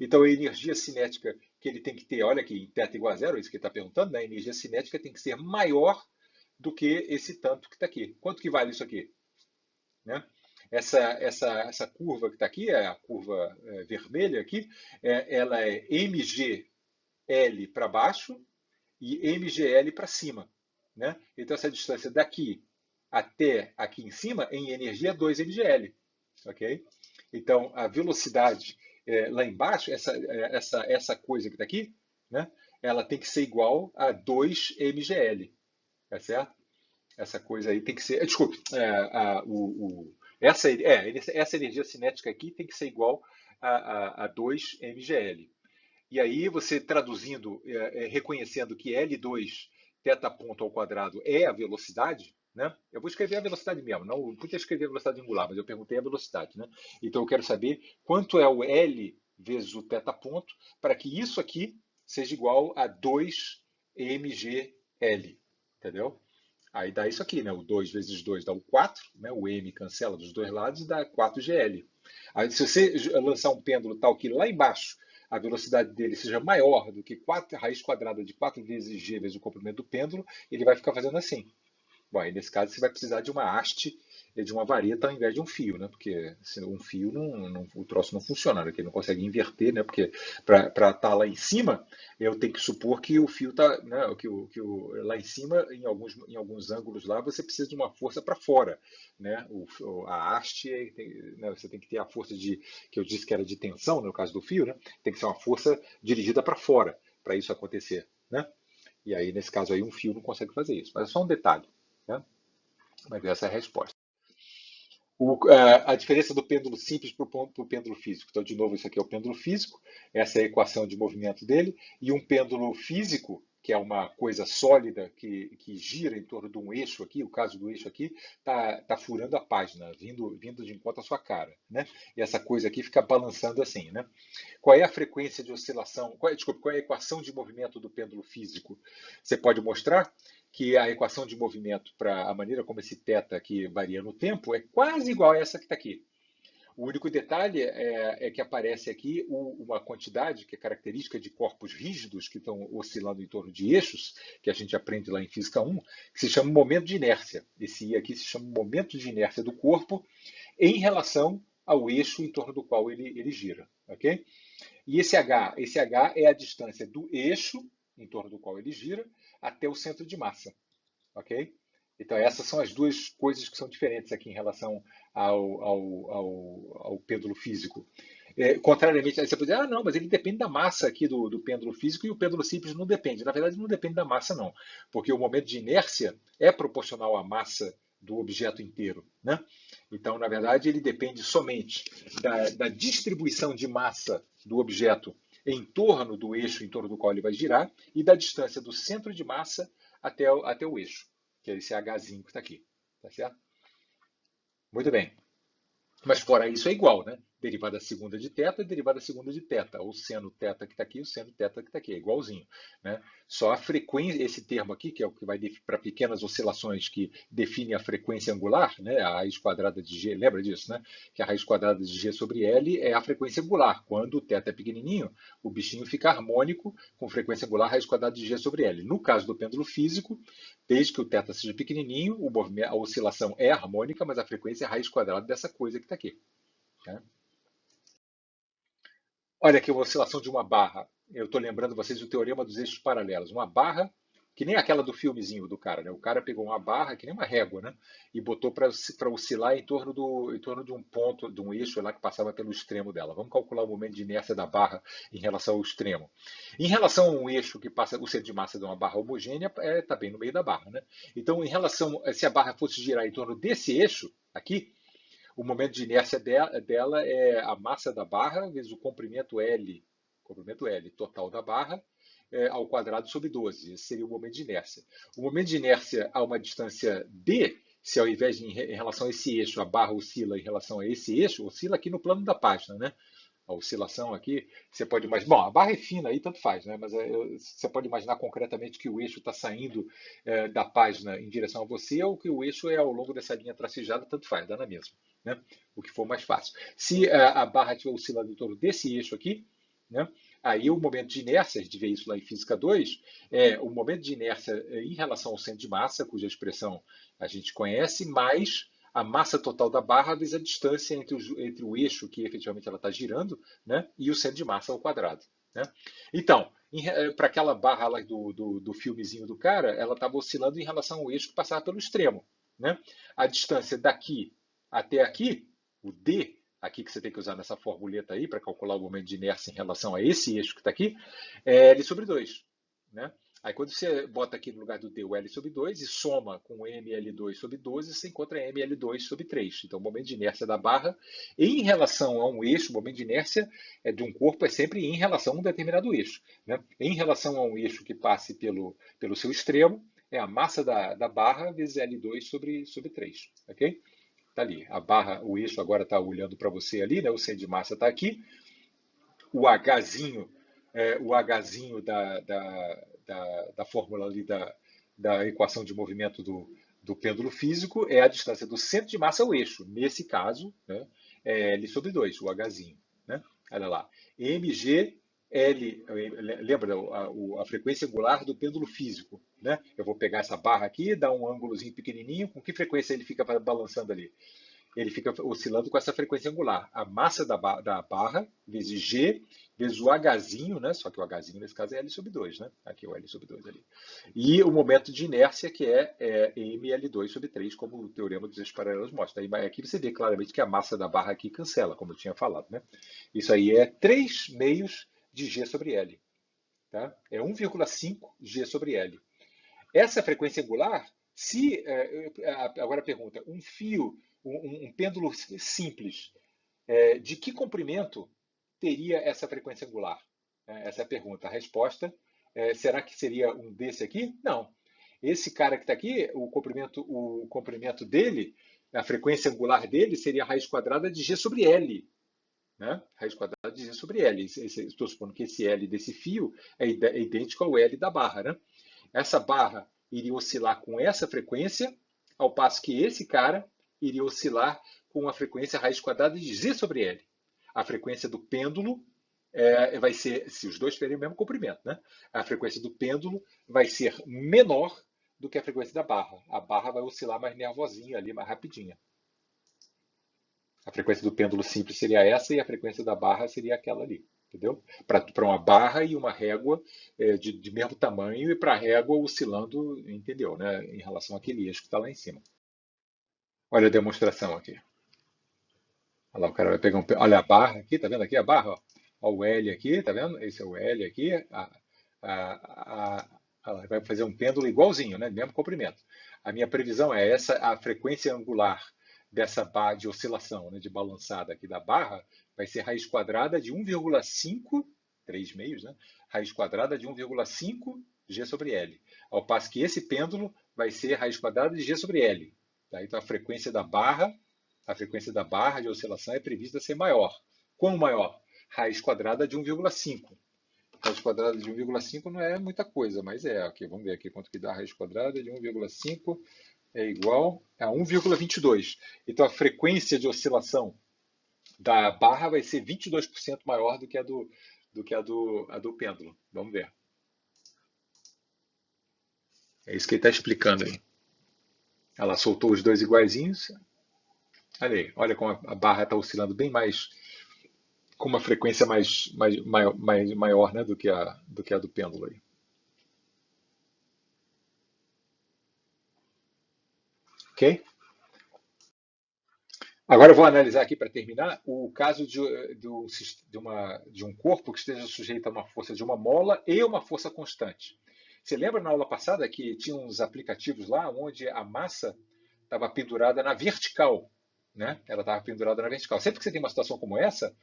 A: Então, a energia cinética que ele tem que ter, olha aqui, em θ igual a zero, isso que ele está perguntando, né? A energia cinética tem que ser maior do que esse tanto que está aqui. Quanto que vale isso aqui? Né? Essa curva que está aqui, a curva vermelha aqui, ela é mgl para baixo e mgl para cima. Né? Então, essa distância daqui até aqui em cima, em energia, é 2 mgl. Ok? Então, a velocidade lá embaixo, essa coisa que está aqui, né? Ela tem que ser igual a 2 mgl. Tá certo? Essa coisa aí tem que ser. Desculpe, essa energia cinética aqui tem que ser igual a 2 mgl. E aí você traduzindo, reconhecendo que L2 θ ponto ao quadrado é a velocidade, né? Eu vou escrever a velocidade mesmo, não podia escrever a velocidade angular, mas eu perguntei a velocidade, né? Então eu quero saber quanto é o L vezes o θ ponto para que isso aqui seja igual a 2 mgl, entendeu? Aí dá isso aqui, né? O 2 vezes 2 dá o 4, né? O m cancela dos dois lados e dá 4gl. Aí, se você lançar um pêndulo tal que lá embaixo a velocidade dele seja maior do que 4, raiz quadrada de 4 vezes g vezes o comprimento do pêndulo, ele vai ficar fazendo assim. Bom, aí nesse caso você vai precisar de uma haste, de uma vareta ao invés de um fio, né? Porque um fio o troço não funciona, né? Que ele não consegue inverter, né? Porque para estar lá em cima, eu tenho que supor que o fio está, né? Lá em cima, em alguns ângulos lá, você precisa de uma força para fora, né? A haste, né? Você tem que ter a força que eu disse que era de tensão, no caso do fio, né? Tem que ser uma força dirigida para fora para isso acontecer, né? E aí, nesse caso aí, um fio não consegue fazer isso. Mas é só um detalhe, né? Mas essa é a resposta. A diferença do pêndulo simples para o pêndulo físico. Então, de novo, isso aqui é o pêndulo físico, essa é a equação de movimento dele, e um pêndulo físico, que é uma coisa sólida que gira em torno de um eixo aqui, o caso do eixo aqui, tá furando a página, vindo de encontro à sua cara. Né? E essa coisa aqui fica balançando assim. Né? Qual é a frequência de oscilação? Desculpa, qual é a equação de movimento do pêndulo físico? Você pode mostrar que a equação de movimento para a maneira como esse θ aqui varia no tempo é quase igual a essa que está aqui. O único detalhe é que aparece aqui uma quantidade que é característica de corpos rígidos que estão oscilando em torno de eixos, que a gente aprende lá em Física 1, que se chama momento de inércia. Esse I aqui se chama momento de inércia do corpo em relação ao eixo em torno do qual ele gira. Ok? E esse H é a distância do eixo em torno do qual ele gira até o centro de massa. Ok? Então, essas são as duas coisas que são diferentes aqui em relação ao pêndulo físico. Contrariamente, você pode dizer, não, mas ele depende da massa aqui do pêndulo físico e o pêndulo simples não depende. Na verdade, não depende da massa, não. Porque o momento de inércia é proporcional à massa do objeto inteiro. Né? Então, na verdade, ele depende somente da distribuição de massa do objeto em torno do eixo em torno do qual ele vai girar e da distância do centro de massa até o eixo, que é esse Hzinho que está aqui. Tá certo? Muito bem. Mas fora isso é igual, né? Derivada segunda de θ e derivada segunda de θ. O seno θ que está aqui e o seno θ que está aqui. É igualzinho. Né? Só a frequência, esse termo aqui, que é o que vai para pequenas oscilações que define a frequência angular, né? A raiz quadrada de g, lembra disso, né? Que a raiz quadrada de g sobre L é a frequência angular. Quando o θ é pequenininho, o bichinho fica harmônico com frequência angular raiz quadrada de g sobre L. No caso do pêndulo físico, desde que o θ seja pequenininho, a oscilação é harmônica, mas a frequência é a raiz quadrada dessa coisa que está aqui. Tá? Olha aqui uma oscilação de uma barra. Eu estou lembrando vocês do teorema dos eixos paralelos. Uma barra, que nem aquela do filmezinho do cara. Né? O cara pegou uma barra, que nem uma régua, né? E botou para oscilar em torno de um ponto, de um eixo lá que passava pelo extremo dela. Vamos calcular o momento de inércia da barra em relação ao extremo. Em relação a um eixo que passa o centro de massa de uma barra homogênea, está bem no meio da barra. Né? Então, em relação, se a barra fosse girar em torno desse eixo aqui, o momento de inércia dela é a massa da barra vezes o comprimento L total da barra, ao quadrado sobre 12. Esse seria o momento de inércia. O momento de inércia a uma distância d, se ao invés de em relação a esse eixo, a barra oscila em relação a esse eixo, oscila aqui no plano da página, né? A oscilação aqui, você pode imaginar. Bom, a barra é fina aí, tanto faz, né? Mas você pode imaginar concretamente que o eixo está saindo da página em direção a você ou que o eixo é ao longo dessa linha tracejada, tanto faz, dá na mesma. Né? O que for mais fácil. Se a barra estiver oscilando em torno desse eixo aqui, né? Aí o momento de inércia, a gente vê isso lá em Física 2, é o momento de inércia em relação ao centro de massa, cuja expressão a gente conhece, mais a massa total da barra vezes a distância entre o eixo que efetivamente ela está girando, né, e o centro de massa ao quadrado. Né? Então, para aquela barra lá do filmezinho do cara, ela estava oscilando em relação ao eixo que passava pelo extremo. Né? A distância daqui até aqui, o D, aqui que você tem que usar nessa formuleta aí para calcular o momento de inércia em relação a esse eixo que está aqui, é L sobre 2. Né? Aí quando você bota aqui no lugar do D o L sobre 2 e soma com o ML2 sobre 12, você encontra ML2 sobre 3. Então o momento de inércia da barra em relação a um eixo, o momento de inércia de um corpo é sempre em relação a um determinado eixo. Né? Em relação a um eixo que passe pelo seu extremo, é a massa da barra vezes L2 sobre 3. Ok? Tá ali. A barra, o eixo agora está olhando para você ali, né? O centro de massa está aqui. O Hzinho, o Hzinho da fórmula ali da equação de movimento do pêndulo físico é a distância do centro de massa ao eixo. Nesse caso, né, é L sobre 2, o Hzinho. Né? Olha lá. mg, L, lembra a frequência angular do pêndulo físico. Né? Eu vou pegar essa barra aqui, dar um ângulozinho pequenininho, com que frequência ele fica balançando ali? Ele fica oscilando com essa frequência angular. A massa da barra vezes G vezes o Hzinho, né? Só que o Hzinho nesse caso é L sobre 2, né? Aqui é o L sobre 2 ali. E o momento de inércia, que é ML2 sobre 3, como o teorema dos eixos paralelos mostra. Aí aqui você vê claramente que a massa da barra aqui cancela, como eu tinha falado, né? Isso aí é 3 meios de G sobre L. Tá? É 1,5 G sobre L. Essa frequência angular, se agora a pergunta, um fio, um pêndulo simples, de que comprimento teria essa frequência angular? Essa é a pergunta. A resposta, será que seria um desse aqui? Não. Esse cara que está aqui, o comprimento dele, a frequência angular dele seria a raiz quadrada de G sobre L. Né? Raiz quadrada de G sobre L. Estou supondo que esse L desse fio é idêntico ao L da barra. Né? Essa barra iria oscilar com essa frequência, ao passo que esse cara iria oscilar com a frequência raiz quadrada de Z sobre L. A frequência do pêndulo vai ser, se os dois tiverem o mesmo comprimento, né? A frequência do pêndulo vai ser menor do que a frequência da barra. A barra vai oscilar mais nervosinha ali, mais rapidinha. A frequência do pêndulo simples seria essa e a frequência da barra seria aquela ali. Entendeu? Para uma barra e uma régua de mesmo tamanho e para a régua oscilando, entendeu? Né? Em relação àquele eixo que está lá em cima. Olha a demonstração aqui. Olha lá, o cara vai pegar olha a barra aqui, tá vendo aqui a barra? Ó. Olha o L aqui, tá vendo? Esse é o L aqui. Vai fazer um pêndulo igualzinho, né? Mesmo comprimento. A minha previsão é essa, a frequência angular dessa barra de oscilação, né, de balançada aqui da barra, vai ser raiz quadrada de 1,5, 3 meios, né? Raiz quadrada de 1,5 G sobre L. Ao passo que esse pêndulo vai ser raiz quadrada de G sobre L. Tá? Então a frequência da barra de oscilação é prevista ser maior. Quão maior? Raiz quadrada de 1,5. Raiz quadrada de 1,5 não é muita coisa, mas é. Aqui, vamos ver aqui quanto que dá a raiz quadrada de 1,5 é igual a 1,22. Então a frequência de oscilação da barra vai ser 22% maior do que a do pêndulo. Vamos ver. É isso que ele está explicando aí. Ela soltou os dois iguaizinhos. Olha aí, olha como a barra está oscilando bem mais, com uma frequência maior, né, do que a do pêndulo aí. Ok? Agora eu vou analisar aqui para terminar o caso de um corpo que esteja sujeito a uma força de uma mola e uma força constante. Você lembra na aula passada que tinha uns aplicativos lá onde a massa estava pendurada na vertical, né? Ela estava pendurada na vertical. Sempre que você tem uma situação como essa,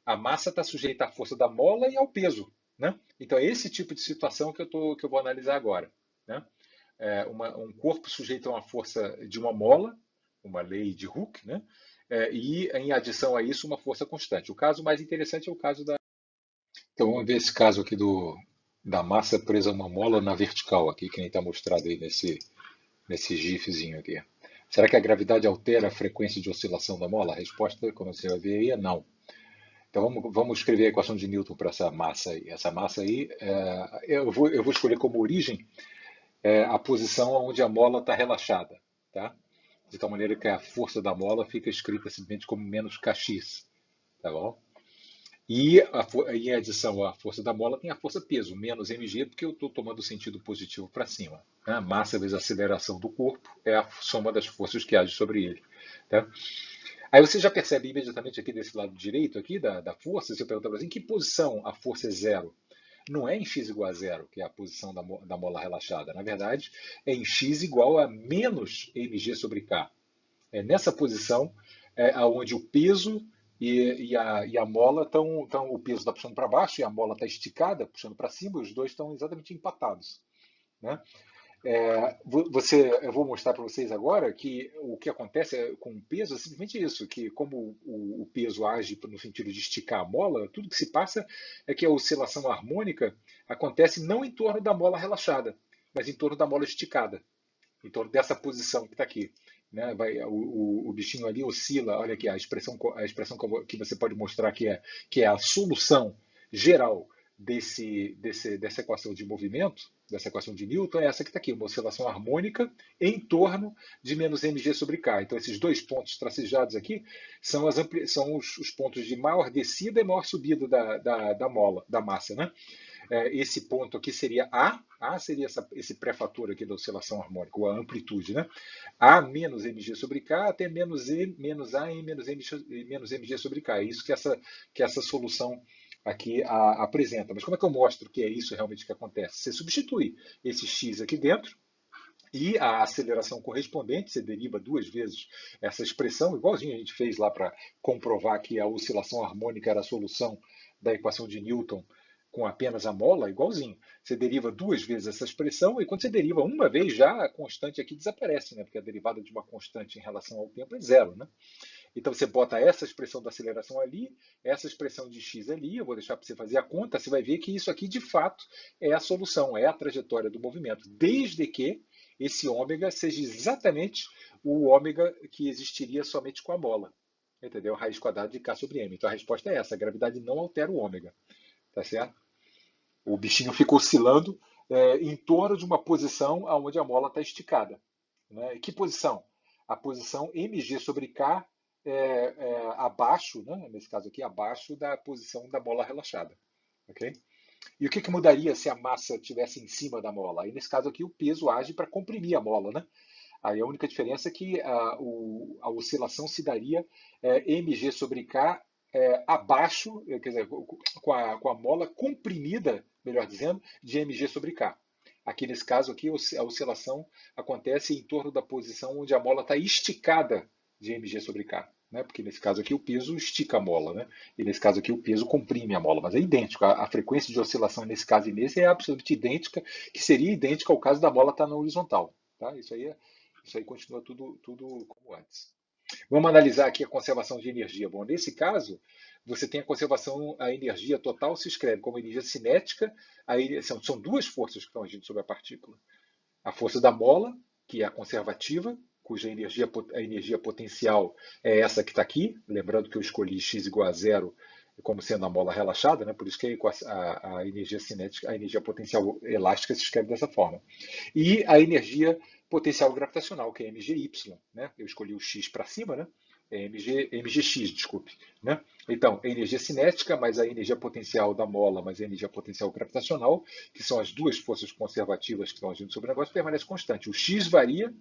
A: a massa está sujeita à força da mola e ao peso, né? Então é esse tipo de situação que eu vou analisar agora, né? Um corpo sujeito a uma força de uma mola, uma lei de Hooke, né? E em adição a isso uma força constante. O caso mais interessante é o caso da. Então vamos ver esse caso aqui da massa presa a uma mola na vertical aqui, que nem está mostrado aí nesse gifzinho aqui. Será que a gravidade altera a frequência de oscilação da mola? A resposta, como você vai ver aí, é não. Então vamos escrever a equação de Newton para essa massa aí. Essa massa aí, eu vou escolher como origem a posição onde a mola está relaxada, tá? De tal maneira que a força da mola fica escrita simplesmente como menos kx, tá bom? E em adição à força da mola tem a força peso, menos mg, porque eu estou tomando o sentido positivo para cima. Né? Massa vezes aceleração do corpo é a soma das forças que agem sobre ele. Tá? Aí você já percebe imediatamente aqui desse lado direito aqui da força, você pergunta assim, em que posição a força é zero? Não é em x igual a zero, que é a posição da mola relaxada. Na verdade, é em x igual a menos mg sobre k. É nessa posição onde o peso e a mola estão, o peso está puxando para baixo e a mola está esticada, puxando para cima, os dois estão exatamente empatados. Né? Eu vou mostrar para vocês agora que o que acontece com o peso é simplesmente isso, que como o peso age no sentido de esticar a mola, tudo que se passa é que a oscilação harmônica acontece não em torno da mola relaxada, mas em torno da mola esticada, em torno dessa posição que está aqui. Né? O bichinho ali oscila, olha aqui, a expressão que você pode mostrar que é a solução geral dessa equação de movimento, dessa equação de Newton, é essa que está aqui, uma oscilação harmônica em torno de menos mg sobre k. Então, esses dois pontos tracejados aqui são os pontos de maior descida e maior subida da mola, da massa. Né? Esse ponto aqui seria A seria esse pré-fator aqui da oscilação harmônica, ou a amplitude, né? A menos mg sobre K até menos E, menos A em menos mg sobre K. É isso que essa solução aqui apresenta. Mas como é que eu mostro que é isso realmente que acontece? Você substitui esse x aqui dentro, e a aceleração correspondente, você deriva duas vezes essa expressão, igualzinho a gente fez lá para comprovar que a oscilação harmônica era a solução da equação de Newton com apenas a mola, igualzinho. Você deriva duas vezes essa expressão e quando você deriva uma vez já a constante aqui desaparece, né? Porque a derivada de uma constante em relação ao tempo é zero. Né? Então você bota essa expressão da aceleração ali, essa expressão de x ali, eu vou deixar para você fazer a conta, você vai ver que isso aqui de fato é a solução, é a trajetória do movimento, desde que esse ômega seja exatamente o ômega que existiria somente com a mola. Entendeu? Raiz quadrada de K sobre M. Então a resposta é essa, a gravidade não altera o ômega. Tá certo? O bichinho fica oscilando em torno de uma posição onde a mola está esticada. Né? E que posição? A posição mg sobre K abaixo, né? Nesse caso aqui, abaixo da posição da mola relaxada. Okay? E o que mudaria se a massa estivesse em cima da mola? Aí, nesse caso aqui, o peso age para comprimir a mola. Né? Aí a única diferença é que a oscilação se daria mg sobre K abaixo, quer dizer, com a mola comprimida, melhor dizendo, de mg sobre K. Aqui nesse caso aqui, a oscilação acontece em torno da posição onde a mola está esticada de mg sobre K. Né? Porque nesse caso aqui o peso estica a mola, né? E nesse caso aqui o peso comprime a mola, mas é idêntico. A frequência de oscilação nesse caso e nesse é absolutamente idêntica, que seria idêntica ao caso da mola estar na horizontal. Tá? Isso aí continua tudo como antes. Vamos analisar aqui a conservação de energia. Bom, nesse caso, você tem a energia total se escreve como energia cinética, são duas forças que estão agindo sobre a partícula. A força da mola, que é a conservativa, cuja a energia potencial é essa que está aqui, lembrando que eu escolhi x igual a zero como sendo a mola relaxada, né? Por isso que a energia cinética, a energia potencial elástica se escreve dessa forma. E a energia potencial gravitacional, que é mgy, né? Eu escolhi o x para cima, né? mgx, desculpe. Né? Então, a energia cinética mais a energia potencial da mola mais a energia potencial gravitacional, que são as duas forças conservativas que estão agindo sobre o negócio, permanece constante. O x varia,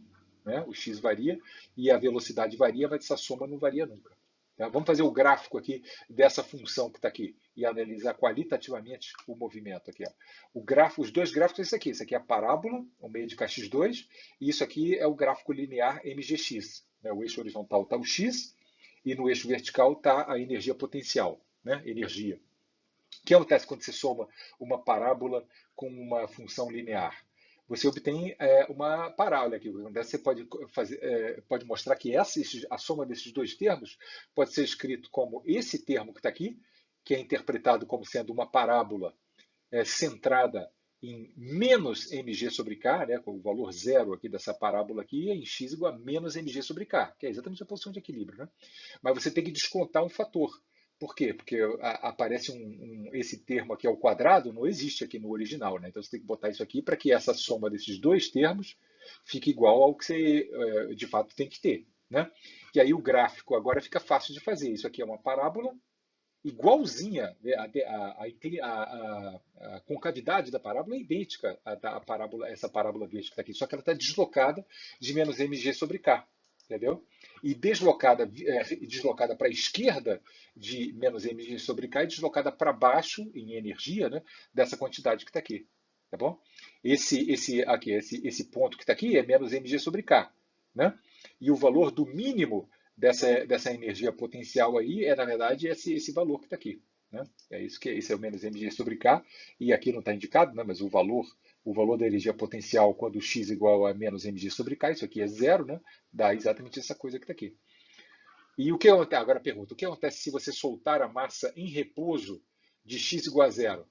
A: né? O x varia e a velocidade varia, mas essa soma não varia nunca. Tá? Vamos fazer o gráfico aqui dessa função que está aqui e analisar qualitativamente o movimento aqui. Ó. Os dois gráficos são esse aqui. Esse aqui é a parábola, o meio de kx2, e isso aqui é o gráfico linear mgx. Né? O eixo horizontal está o x e no eixo vertical está a energia potencial, né? Energia. O que acontece quando você soma uma parábola com uma função linear? Você obtém uma parábola aqui. Você pode mostrar que a soma desses dois termos pode ser escrito como esse termo que está aqui, que é interpretado como sendo uma parábola centrada em menos mg sobre k, né, com o valor zero aqui dessa parábola aqui, é em x igual a menos mg sobre k, que é exatamente a posição de equilíbrio. Né? Mas você tem que descontar um fator. Por quê? Porque aparece esse termo aqui ao quadrado, não existe aqui no original, né? Então você tem que botar isso aqui para que essa soma desses dois termos fique igual ao que você de fato tem que ter, né? E aí o gráfico agora fica fácil de fazer. Isso aqui é uma parábola igualzinha, né? A concavidade da parábola é idêntica à parábola, essa parábola verde que está aqui, só que ela está deslocada de menos mg sobre k, entendeu? E deslocada para a esquerda de menos mg sobre k e deslocada para baixo em energia, né, dessa quantidade que está aqui, tá bom? Esse ponto que está aqui é menos mg sobre k, né? E o valor do mínimo dessa energia potencial aí é, na verdade, esse valor que está aqui. Né? É isso que esse é o menos mg sobre k, e aqui não está indicado, né? Mas o valor da energia potencial quando x igual a menos mg sobre k, isso aqui é zero, né? Dá exatamente essa coisa que está aqui. E o que acontece? Agora pergunta, o que acontece se você soltar a massa em repouso de x igual a zero?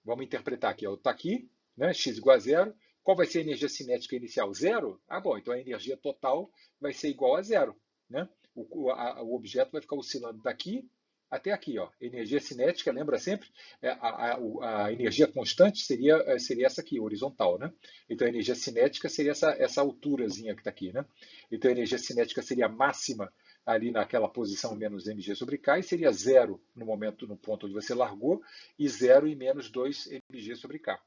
A: Vamos interpretar aqui, está aqui, né? X igual a zero. Qual vai ser a energia cinética inicial? Zero? Ah, bom, então a energia total vai ser igual a zero. Né? O objeto vai ficar oscilando daqui até aqui. Ó. Energia cinética, lembra sempre? A energia constante seria essa aqui, horizontal. Né? Então a energia cinética seria essa alturazinha que está aqui. Né? Então a energia cinética seria máxima ali naquela posição menos mg sobre k, e seria zero no ponto onde você largou, e zero e menos 2 mg sobre k.